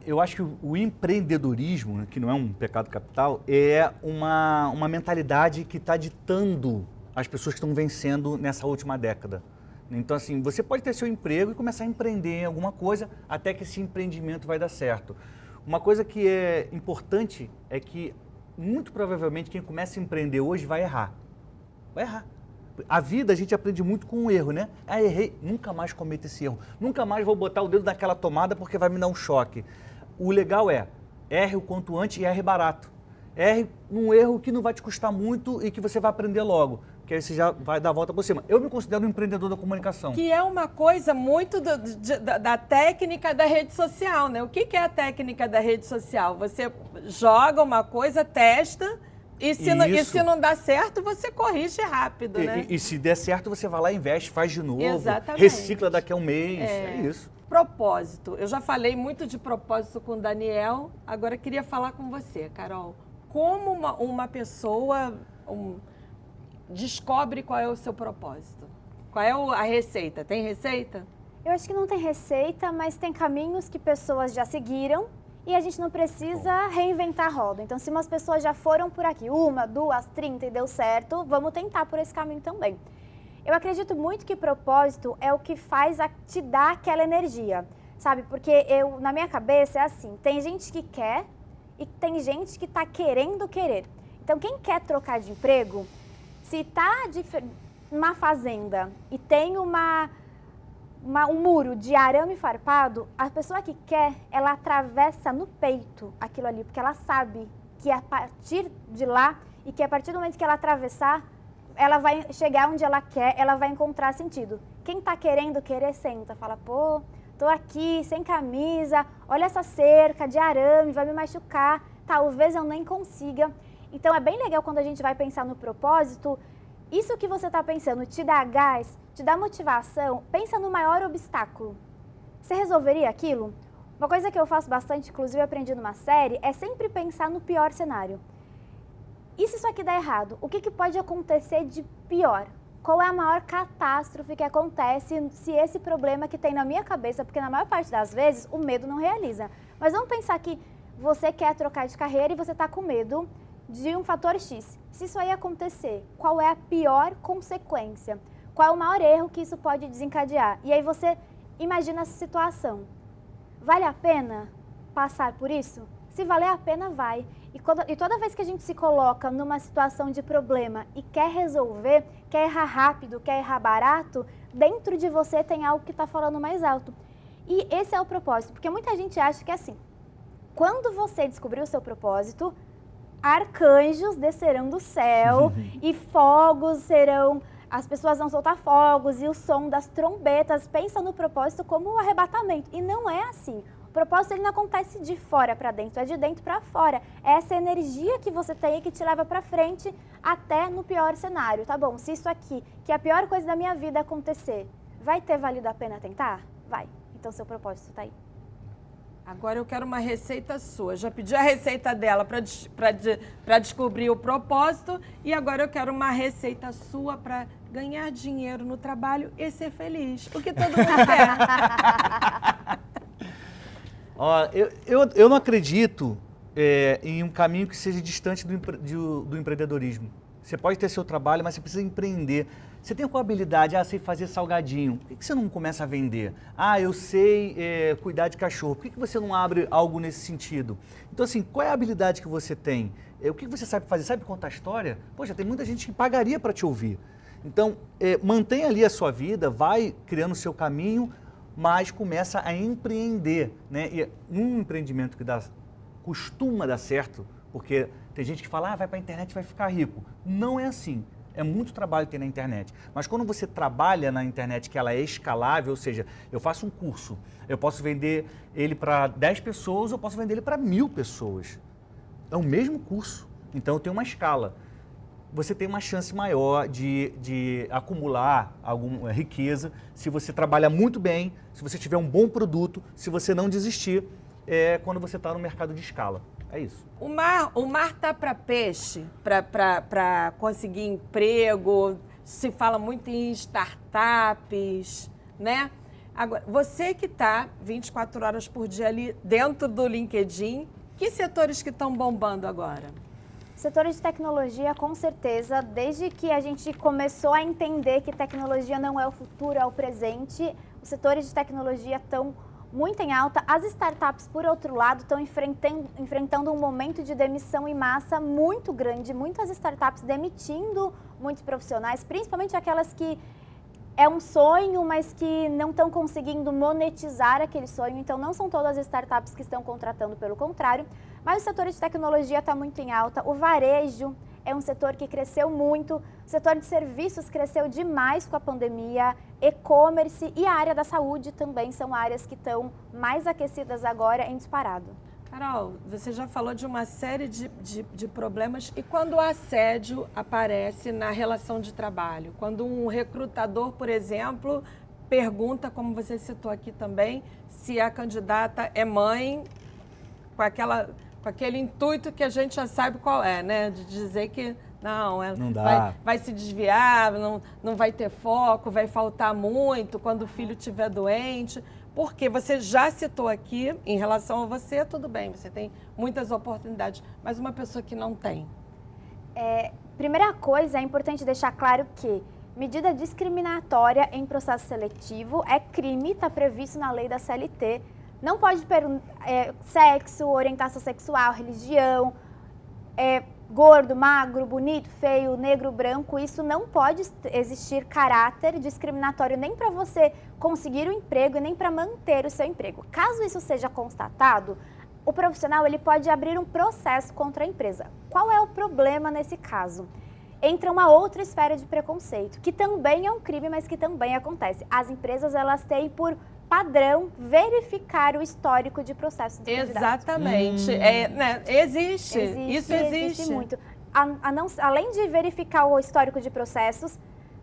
Eu acho que o empreendedorismo, que não é um pecado capital, é uma mentalidade que está ditando as pessoas que estão vencendo nessa última década. Então, assim, você pode ter seu emprego e começar a empreender em alguma coisa até que esse empreendimento vai dar certo. Uma coisa que é importante é que, muito provavelmente, quem começa a empreender hoje vai errar. Vai errar. A vida a gente aprende muito com o erro, né? Errei, nunca mais cometo esse erro. Nunca mais vou botar o dedo naquela tomada porque vai me dar um choque. O legal é, erre o quanto antes e erre barato. Erre um erro que não vai te custar muito e que você vai aprender logo. Que aí você já vai dar a volta por cima. Eu me considero um empreendedor da comunicação. Que é uma coisa muito da técnica da rede social, né? O que é a técnica da rede social? Você joga uma coisa, testa... E se não dá certo, você corrige rápido, né? E se der certo, você vai lá, investe, faz de novo, Exatamente. Recicla daqui a um mês, é isso. Propósito. Eu já falei muito de propósito com o Daniel, agora eu queria falar com você, Carol. Como uma pessoa descobre qual é o seu propósito? Qual é a receita? Tem receita? Eu acho que não tem receita, mas tem caminhos que pessoas já seguiram. E a gente não precisa reinventar a roda. Então, se umas pessoas já foram por aqui, 1, 2, 30 e deu certo, vamos tentar por esse caminho também. Eu acredito muito que propósito é o que faz te dar aquela energia, sabe? Porque na minha cabeça é assim, tem gente que quer e tem gente que está querendo querer. Então, quem quer trocar de emprego, se está numa fazenda e tem um muro de arame farpado, a pessoa que quer, ela atravessa no peito aquilo ali, porque ela sabe que a partir de lá e que a partir do momento que ela atravessar, ela vai chegar onde ela quer, ela vai encontrar sentido. Quem tá querendo querer, senta, fala, pô, tô aqui sem camisa, olha essa cerca de arame, vai me machucar, talvez eu nem consiga. Então é bem legal quando a gente vai pensar no propósito. Isso que você está pensando te dá gás, te dá motivação, pensa no maior obstáculo. Você resolveria aquilo? Uma coisa que eu faço bastante, inclusive eu aprendi numa série, é sempre pensar no pior cenário. E se isso aqui dá errado? O que pode acontecer de pior? Qual é a maior catástrofe que acontece se esse problema que tem na minha cabeça, porque na maior parte das vezes o medo não realiza. Mas vamos pensar que você quer trocar de carreira e você está com medo de um fator X. Se isso aí acontecer, qual é a pior consequência? Qual é o maior erro que isso pode desencadear? E aí você imagina essa situação. Vale a pena passar por isso? Se valer a pena, vai. E toda vez que a gente se coloca numa situação de problema e quer resolver, quer errar rápido, quer errar barato, dentro de você tem algo que está falando mais alto. E esse é o propósito, porque muita gente acha que é assim, quando você descobrir o seu propósito, arcanjos descerão do céu e fogos serão... As pessoas vão soltar fogos e o som das trombetas. Pensa no propósito como um arrebatamento. E não é assim. O propósito ele não acontece de fora para dentro, é de dentro para fora. É essa energia que você tem que te leva para frente até no pior cenário. Tá bom, se isso aqui, que é a pior coisa da minha vida acontecer, vai ter valido a pena tentar? Vai. Então seu propósito tá aí. Agora eu quero uma receita sua. Já pedi a receita dela para descobrir o propósito e agora eu quero uma receita sua para ganhar dinheiro no trabalho e ser feliz. O que todo mundo quer. Ó, eu não acredito em um caminho que seja distante do empreendedorismo. Você pode ter seu trabalho, mas você precisa empreender. Você tem qual habilidade? Ah, sei fazer salgadinho. Por que você não começa a vender? Ah, eu sei cuidar de cachorro. Por que você não abre algo nesse sentido? Então, assim, qual é a habilidade que você tem? O que você sabe fazer? Sabe contar história? Poxa, tem muita gente que pagaria para te ouvir. Então, mantenha ali a sua vida, vai criando o seu caminho, mas começa a empreender, né? E um empreendimento que costuma dar certo, porque tem gente que fala, vai para a internet e vai ficar rico. Não é assim. É muito trabalho ter na internet. Mas quando você trabalha na internet, que ela é escalável, ou seja, eu faço um curso, eu posso vender ele para 10 pessoas, eu posso vender ele para 1.000 pessoas. É o mesmo curso. Então eu tenho uma escala. Você tem uma chance maior de acumular alguma riqueza se você trabalha muito bem, se você tiver um bom produto, se você não desistir quando você está no mercado de escala. É isso. O mar tá para peixe, para conseguir emprego, se fala muito em startups, né? Agora, você que está 24 horas por dia ali dentro do LinkedIn, que setores que estão bombando agora? Setores de tecnologia, com certeza, desde que a gente começou a entender que tecnologia não é o futuro, é o presente, os setores de tecnologia estão muito em alta. As startups, por outro lado, estão enfrentando um momento de demissão em massa muito grande. Muitas startups demitindo muitos profissionais, principalmente aquelas que é um sonho, mas que não estão conseguindo monetizar aquele sonho. Então, não são todas as startups que estão contratando, pelo contrário. Mas o setor de tecnologia está muito em alta. O varejo é um setor que cresceu muito. O setor de serviços cresceu demais com a pandemia. E-commerce e a área da saúde também são áreas que estão mais aquecidas agora em disparado. Carol, você já falou de uma série de problemas. E quando o assédio aparece na relação de trabalho? Quando um recrutador, por exemplo, pergunta, como você citou aqui também, se a candidata é mãe, com aquele intuito que a gente já sabe qual é, né? De dizer que não dá. Vai se desviar, não vai ter foco, vai faltar muito quando o filho estiver doente. Porque você já citou aqui, em relação a você, tudo bem, você tem muitas oportunidades, mas uma pessoa que não tem. Primeira coisa, é importante deixar claro que medida discriminatória em processo seletivo é crime, está previsto na lei da CLT. Não pode sexo, orientação sexual, religião, gordo, magro, bonito, feio, negro, branco. Isso não pode existir caráter discriminatório nem para você conseguir o emprego e nem para manter o seu emprego. Caso isso seja constatado, o profissional ele pode abrir um processo contra a empresa. Qual é o problema nesse caso? Entra uma outra esfera de preconceito, que também é um crime, mas que também acontece. As empresas elas têm por padrão verificar o histórico de processo de candidato. Exatamente. Existe. Isso existe muito. Além de verificar o histórico de processos,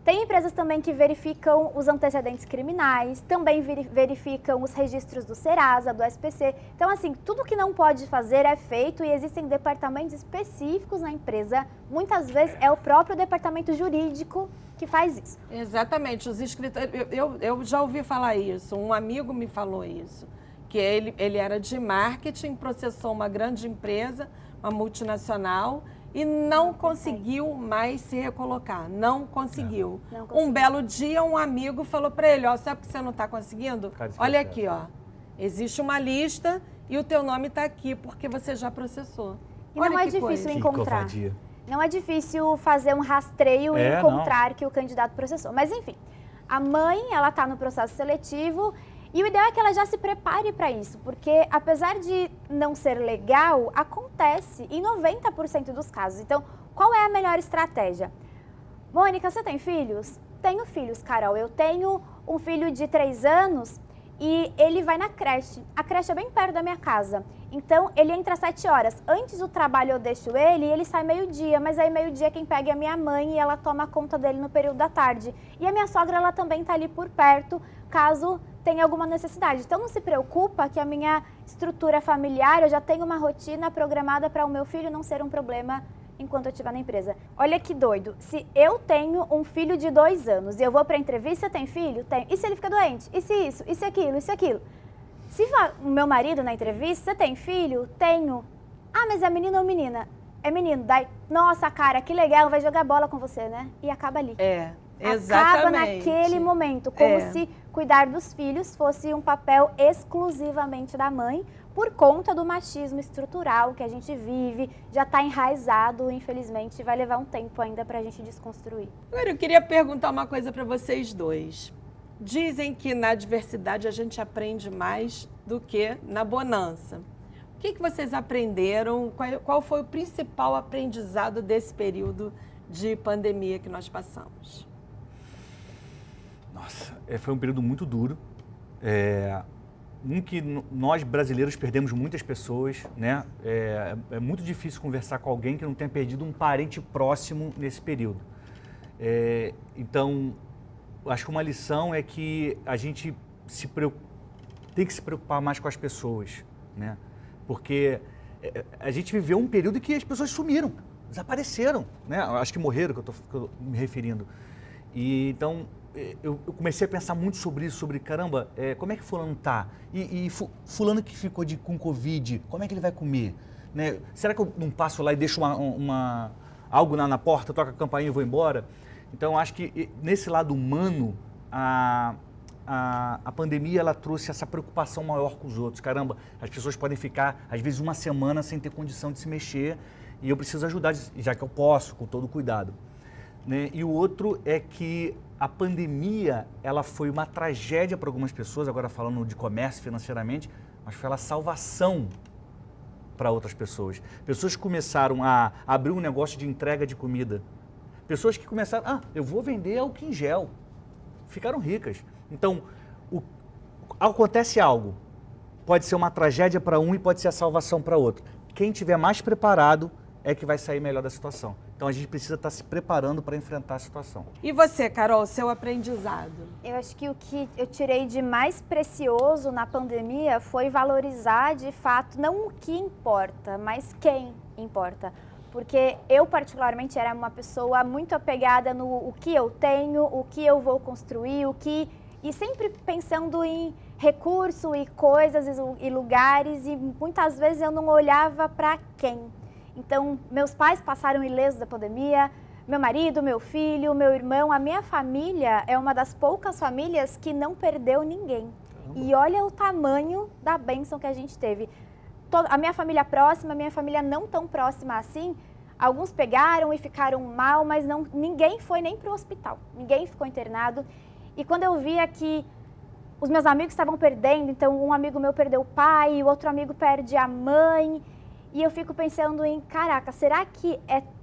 tem empresas também que verificam os antecedentes criminais, também verificam os registros do Serasa, do SPC. Então, assim, tudo que não pode fazer é feito e existem departamentos específicos na empresa. Muitas vezes é o próprio departamento jurídico que faz isso. Exatamente. Os escritores, eu já ouvi falar isso, um amigo me falou isso, que ele era de marketing, processou uma grande empresa, uma multinacional, e não conseguiu mais se recolocar, não conseguiu. Um belo dia, um amigo falou para ele, sabe por que você não está conseguindo? Olha aqui, existe uma lista e o teu nome está aqui, porque você já processou. E não é difícil encontrar. Não é difícil fazer um rastreio e encontrar que o candidato processou. Mas, enfim, a mãe, ela está no processo seletivo e o ideal é que ela já se prepare para isso, porque apesar de não ser legal, acontece em 90% dos casos. Então, qual é a melhor estratégia? Mônica, você tem filhos? Tenho filhos, Carol. Eu tenho um filho de 3 anos e ele vai na creche. A creche é bem perto da minha casa. Então, ele entra às 7 horas. Antes do trabalho eu deixo ele e ele sai meio-dia. Mas aí meio-dia quem pega é a minha mãe e ela toma conta dele no período da tarde. E a minha sogra, ela também está ali por perto, caso tenha alguma necessidade. Então, não se preocupa que a minha estrutura familiar, eu já tenho uma rotina programada para o meu filho não ser um problema enquanto eu estiver na empresa. Olha que doido. Se eu tenho um filho de 2 anos e eu vou para a entrevista, tem filho? Tenho. E se ele fica doente? E se isso? E se aquilo? E se aquilo? Se o meu marido na entrevista, você tem filho? Tenho. Ah, mas é menino ou menina? É menino. Daí, nossa, cara, que legal, vai jogar bola com você, né? E acaba ali. Exatamente. Acaba naquele momento, como se cuidar dos filhos fosse um papel exclusivamente da mãe, por conta do machismo estrutural que a gente vive, já está enraizado, infelizmente, vai levar um tempo ainda para a gente desconstruir. Agora, eu queria perguntar uma coisa para vocês dois. Dizem que na adversidade a gente aprende mais do que na bonança. O que vocês aprenderam? Qual foi o principal aprendizado desse período de pandemia que nós passamos? Nossa, foi um período muito duro. Que nós brasileiros perdemos muitas pessoas, né? É muito difícil conversar com alguém que não tenha perdido um parente próximo nesse período. Então, acho que uma lição é que a gente tem que se preocupar mais com as pessoas, né? Porque a gente viveu um período em que as pessoas sumiram, desapareceram, né? Acho que morreram, que eu estou me referindo. E então, eu comecei a pensar muito sobre isso, sobre, caramba, como é que fulano tá? E fulano que ficou com Covid, como é que ele vai comer? Né? Será que eu não passo lá e deixo algo na porta, toco a campainha e vou embora? Então, eu acho que nesse lado humano, a pandemia ela trouxe essa preocupação maior com os outros. Caramba, as pessoas podem ficar, às vezes, uma semana sem ter condição de se mexer e eu preciso ajudar, já que eu posso, com todo cuidado. Né? E o outro é que a pandemia ela foi uma tragédia para algumas pessoas, agora falando de comércio financeiramente, mas foi uma salvação para outras pessoas. Pessoas que começaram a abrir um negócio de entrega de comida. Pessoas que começaram, eu vou vender álcool em gel. Ficaram ricas. Então, acontece algo. Pode ser uma tragédia para um e pode ser a salvação para outro. Quem estiver mais preparado é que vai sair melhor da situação. Então, a gente precisa estar se preparando para enfrentar a situação. E você, Carol, seu aprendizado? Eu acho que o que eu tirei de mais precioso na pandemia foi valorizar, de fato, não o que importa, mas quem importa. Porque eu, particularmente, era uma pessoa muito apegada no o que eu tenho, o que eu vou construir, e sempre pensando em recurso e coisas e lugares, e muitas vezes eu não olhava para quem. Então, meus pais passaram ilesos da pandemia, meu marido, meu filho, meu irmão, a minha família é uma das poucas famílias que não perdeu ninguém. Caramba. E olha o tamanho da bênção que a gente teve. A minha família próxima, a minha família não tão próxima assim, alguns pegaram e ficaram mal, mas ninguém foi nem para o hospital, ninguém ficou internado. E quando eu via que os meus amigos estavam perdendo, então um amigo meu perdeu o pai, o outro amigo perde a mãe, e eu fico pensando em, caraca, será que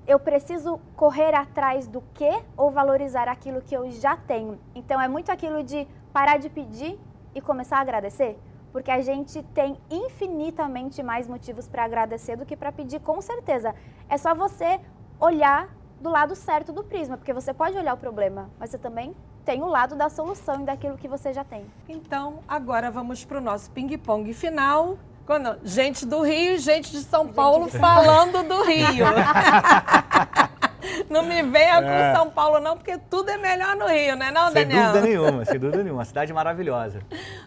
eu preciso correr atrás do quê ou valorizar aquilo que eu já tenho? Então é muito aquilo de parar de pedir e começar a agradecer, porque a gente tem infinitamente mais motivos para agradecer do que para pedir, com certeza. É só você olhar do lado certo do prisma, porque você pode olhar o problema, mas você também tem o lado da solução e daquilo que você já tem. Então, agora vamos para o nosso ping-pong final. Gente do Rio e gente de São Paulo falando do Rio. Não me venha com São Paulo não, porque tudo é melhor no Rio, né não, Daniel? Sem dúvida nenhuma. Uma cidade maravilhosa.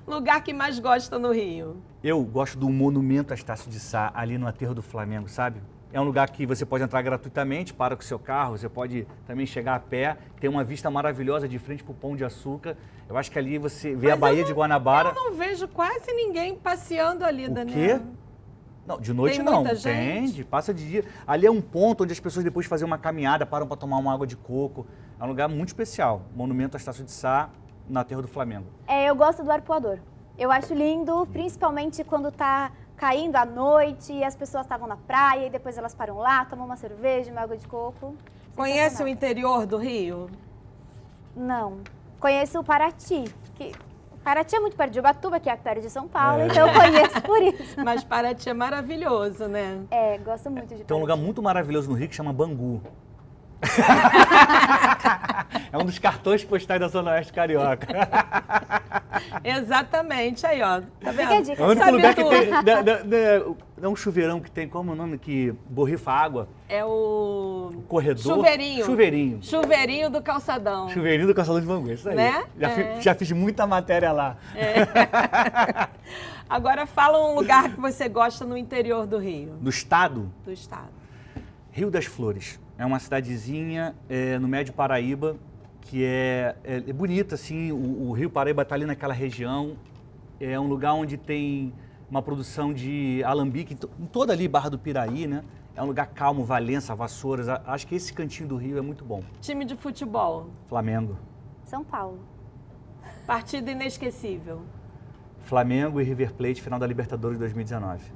Lugar que mais gosta no Rio? Eu gosto do Monumento a Estácio de Sá, ali no Aterro do Flamengo, sabe? É um lugar que você pode entrar gratuitamente, para com o seu carro, você pode também chegar a pé, tem uma vista maravilhosa de frente para o Pão de Açúcar. Eu acho que ali você vê a Baía de Guanabara. Eu não vejo quase ninguém passeando ali, Daniel. O quê? Não, de noite tem não. Muita gente? Tem, passa de dia. Ali é um ponto onde as pessoas depois de fazer uma caminhada param para tomar uma água de coco. É um lugar muito especial. Monumento a Estácio de Sá, no Aterro do Flamengo. Eu gosto do Arpoador. Eu acho lindo, principalmente quando tá caindo à noite e as pessoas estavam na praia e depois elas param lá, tomam uma cerveja, uma água de coco. Conhece o interior do Rio? Não. Conheço o Paraty, Paraty é muito perto de Ubatuba, que é perto de São Paulo, então eu conheço por isso. Mas Paraty é maravilhoso, né? Gosto muito de Paraty. Tem um lugar muito maravilhoso no Rio que chama Bangu. É um dos cartões postais da Zona Oeste Carioca. Exatamente, aí ó, tá vendo? Fica a dica. É o único lugar que tem, é um chuveirão que tem, como é o nome, que borrifa água? É o corredor. Chuveirinho do calçadão. Chuveirinho do calçadão de Bangu, isso aí. Né? Já fiz muita matéria lá. Agora fala um lugar que você gosta no interior do Rio. Do estado? Do estado. Rio das Flores. É uma cidadezinha no Médio Paraíba, que é bonita, assim, o Rio Paraíba está ali naquela região. É um lugar onde tem uma produção de alambique, em toda ali, Barra do Piraí, né? É um lugar calmo, Valença, Vassouras. Acho que esse cantinho do Rio é muito bom. Time de futebol? Flamengo. São Paulo. Partida inesquecível? Flamengo e River Plate, final da Libertadores 2019.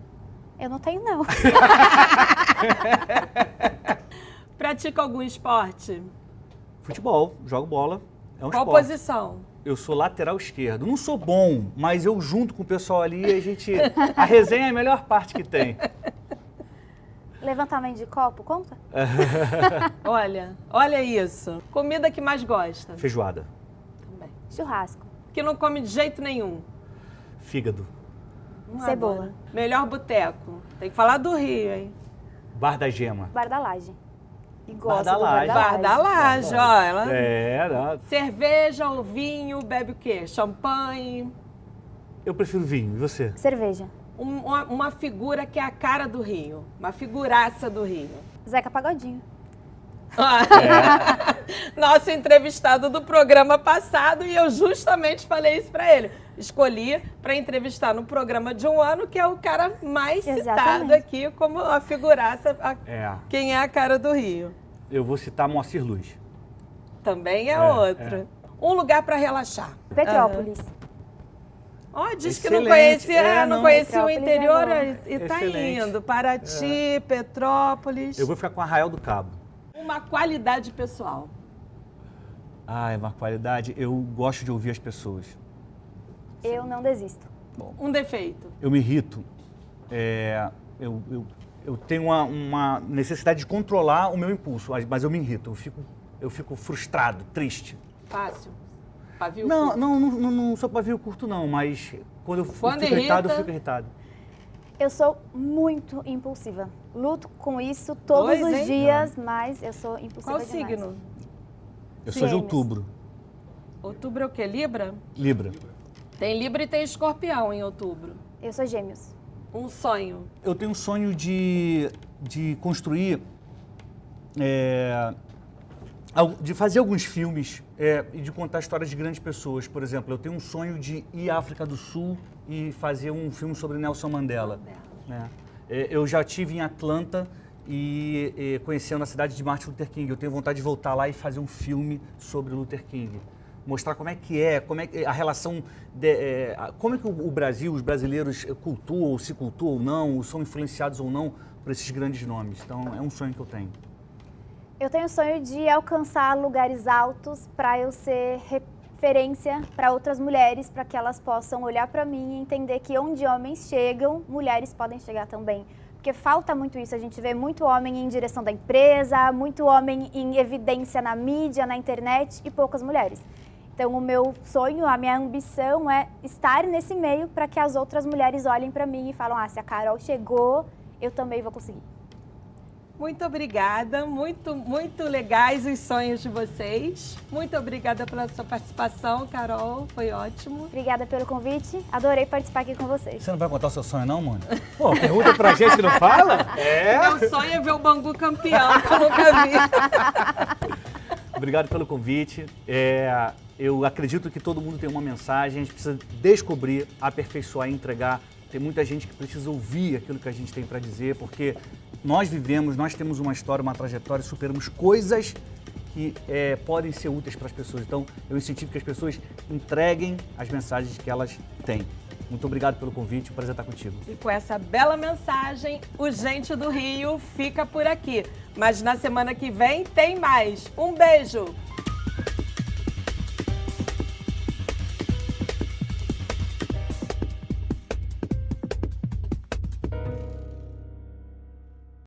Eu não tenho, não. Pratica algum esporte? Futebol, jogo bola, é um Qual esporte. posição? Eu sou lateral esquerdo. Não sou bom, mas eu junto com o pessoal ali, a resenha é a melhor parte que tem. Levantamento de copo, conta? Olha isso. Comida que mais gosta? Feijoada. Também. Churrasco. Que não come de jeito nenhum? Fígado. Cebola. Adoro. Melhor boteco? Tem que falar do Rio, hein? Bar da Gema. Bar da Laje. E gosta da do Laje. Bar da Laje, ó. Ela... Não. Cerveja ou vinho, bebe o quê? Champanhe? Eu prefiro vinho, e você? Cerveja. Uma figura que é a cara do Rio. Uma figuraça do Rio. Zeca Pagodinho. Nosso entrevistado do programa passado, e eu justamente falei isso pra ele. Escolhi para entrevistar no programa de um ano, que é o cara mais citado aqui como a figuraça, quem é a cara do Rio. Eu vou citar Moacir Luz. Também é outro. Um lugar para relaxar. Petrópolis. Ó, diz Excelente. que não conhecia, não conhecia o interior e tá Excelente. indo. Paraty, Petrópolis. Eu vou ficar com Arraial do Cabo. Uma qualidade pessoal. É uma qualidade. Eu gosto de ouvir as pessoas. Eu não desisto. Um defeito. Eu me irrito. Eu tenho uma necessidade de controlar o meu impulso, mas eu me irrito. Eu fico frustrado, triste. Fácil. Pavio Não, curto. não sou pavio curto, não, mas quando eu fico irritado, eu fico irritado. Eu sou muito impulsiva. Luto com isso todos os dias, mas eu sou impulsiva Qual demais. signo? Eu sou de Gêmeos. outubro. Outubro é o quê? Libra? Libra. Tem Libra e tem Escorpião em outubro. Eu sou Gêmeos. Um sonho. Eu tenho um sonho de construir, de fazer alguns filmes e de contar histórias de grandes pessoas. Por exemplo, eu tenho um sonho de ir à África do Sul e fazer um filme sobre Nelson Mandela. Eu já estive em Atlanta e conhecendo a cidade de Martin Luther King. Eu tenho vontade de voltar lá e fazer um filme sobre Luther King. Mostrar como é que a relação, como é que o Brasil, os brasileiros cultuam, se cultuam ou não, ou são influenciados ou não por esses grandes nomes. Então, é um sonho que eu tenho. Eu tenho o sonho de alcançar lugares altos para eu ser referência para outras mulheres, para que elas possam olhar para mim e entender que onde homens chegam, mulheres podem chegar também. Porque falta muito isso, a gente vê muito homem em direção da empresa, muito homem em evidência na mídia, na internet e poucas mulheres. Então, o meu sonho, a minha ambição é estar nesse meio para que as outras mulheres olhem para mim e falam, se a Carol chegou, eu também vou conseguir. Muito obrigada, muito legais os sonhos de vocês. Muito obrigada pela sua participação, Carol, foi ótimo. Obrigada pelo convite, adorei participar aqui com vocês. Você não vai contar o seu sonho não, mano? Pô, pergunta pra gente que não fala? Meu sonho é ver o Bangu campeão, que eu nunca vi. Obrigado pelo convite. Eu acredito que todo mundo tem uma mensagem, a gente precisa descobrir, aperfeiçoar e entregar. Tem muita gente que precisa ouvir aquilo que a gente tem para dizer, porque nós temos uma história, uma trajetória, superamos coisas que podem ser úteis para as pessoas. Então, eu incentivo que as pessoas entreguem as mensagens que elas têm. Muito obrigado pelo convite, um prazer estar contigo. E com essa bela mensagem, o Gente do Rio fica por aqui. Mas na semana que vem tem mais. Um beijo!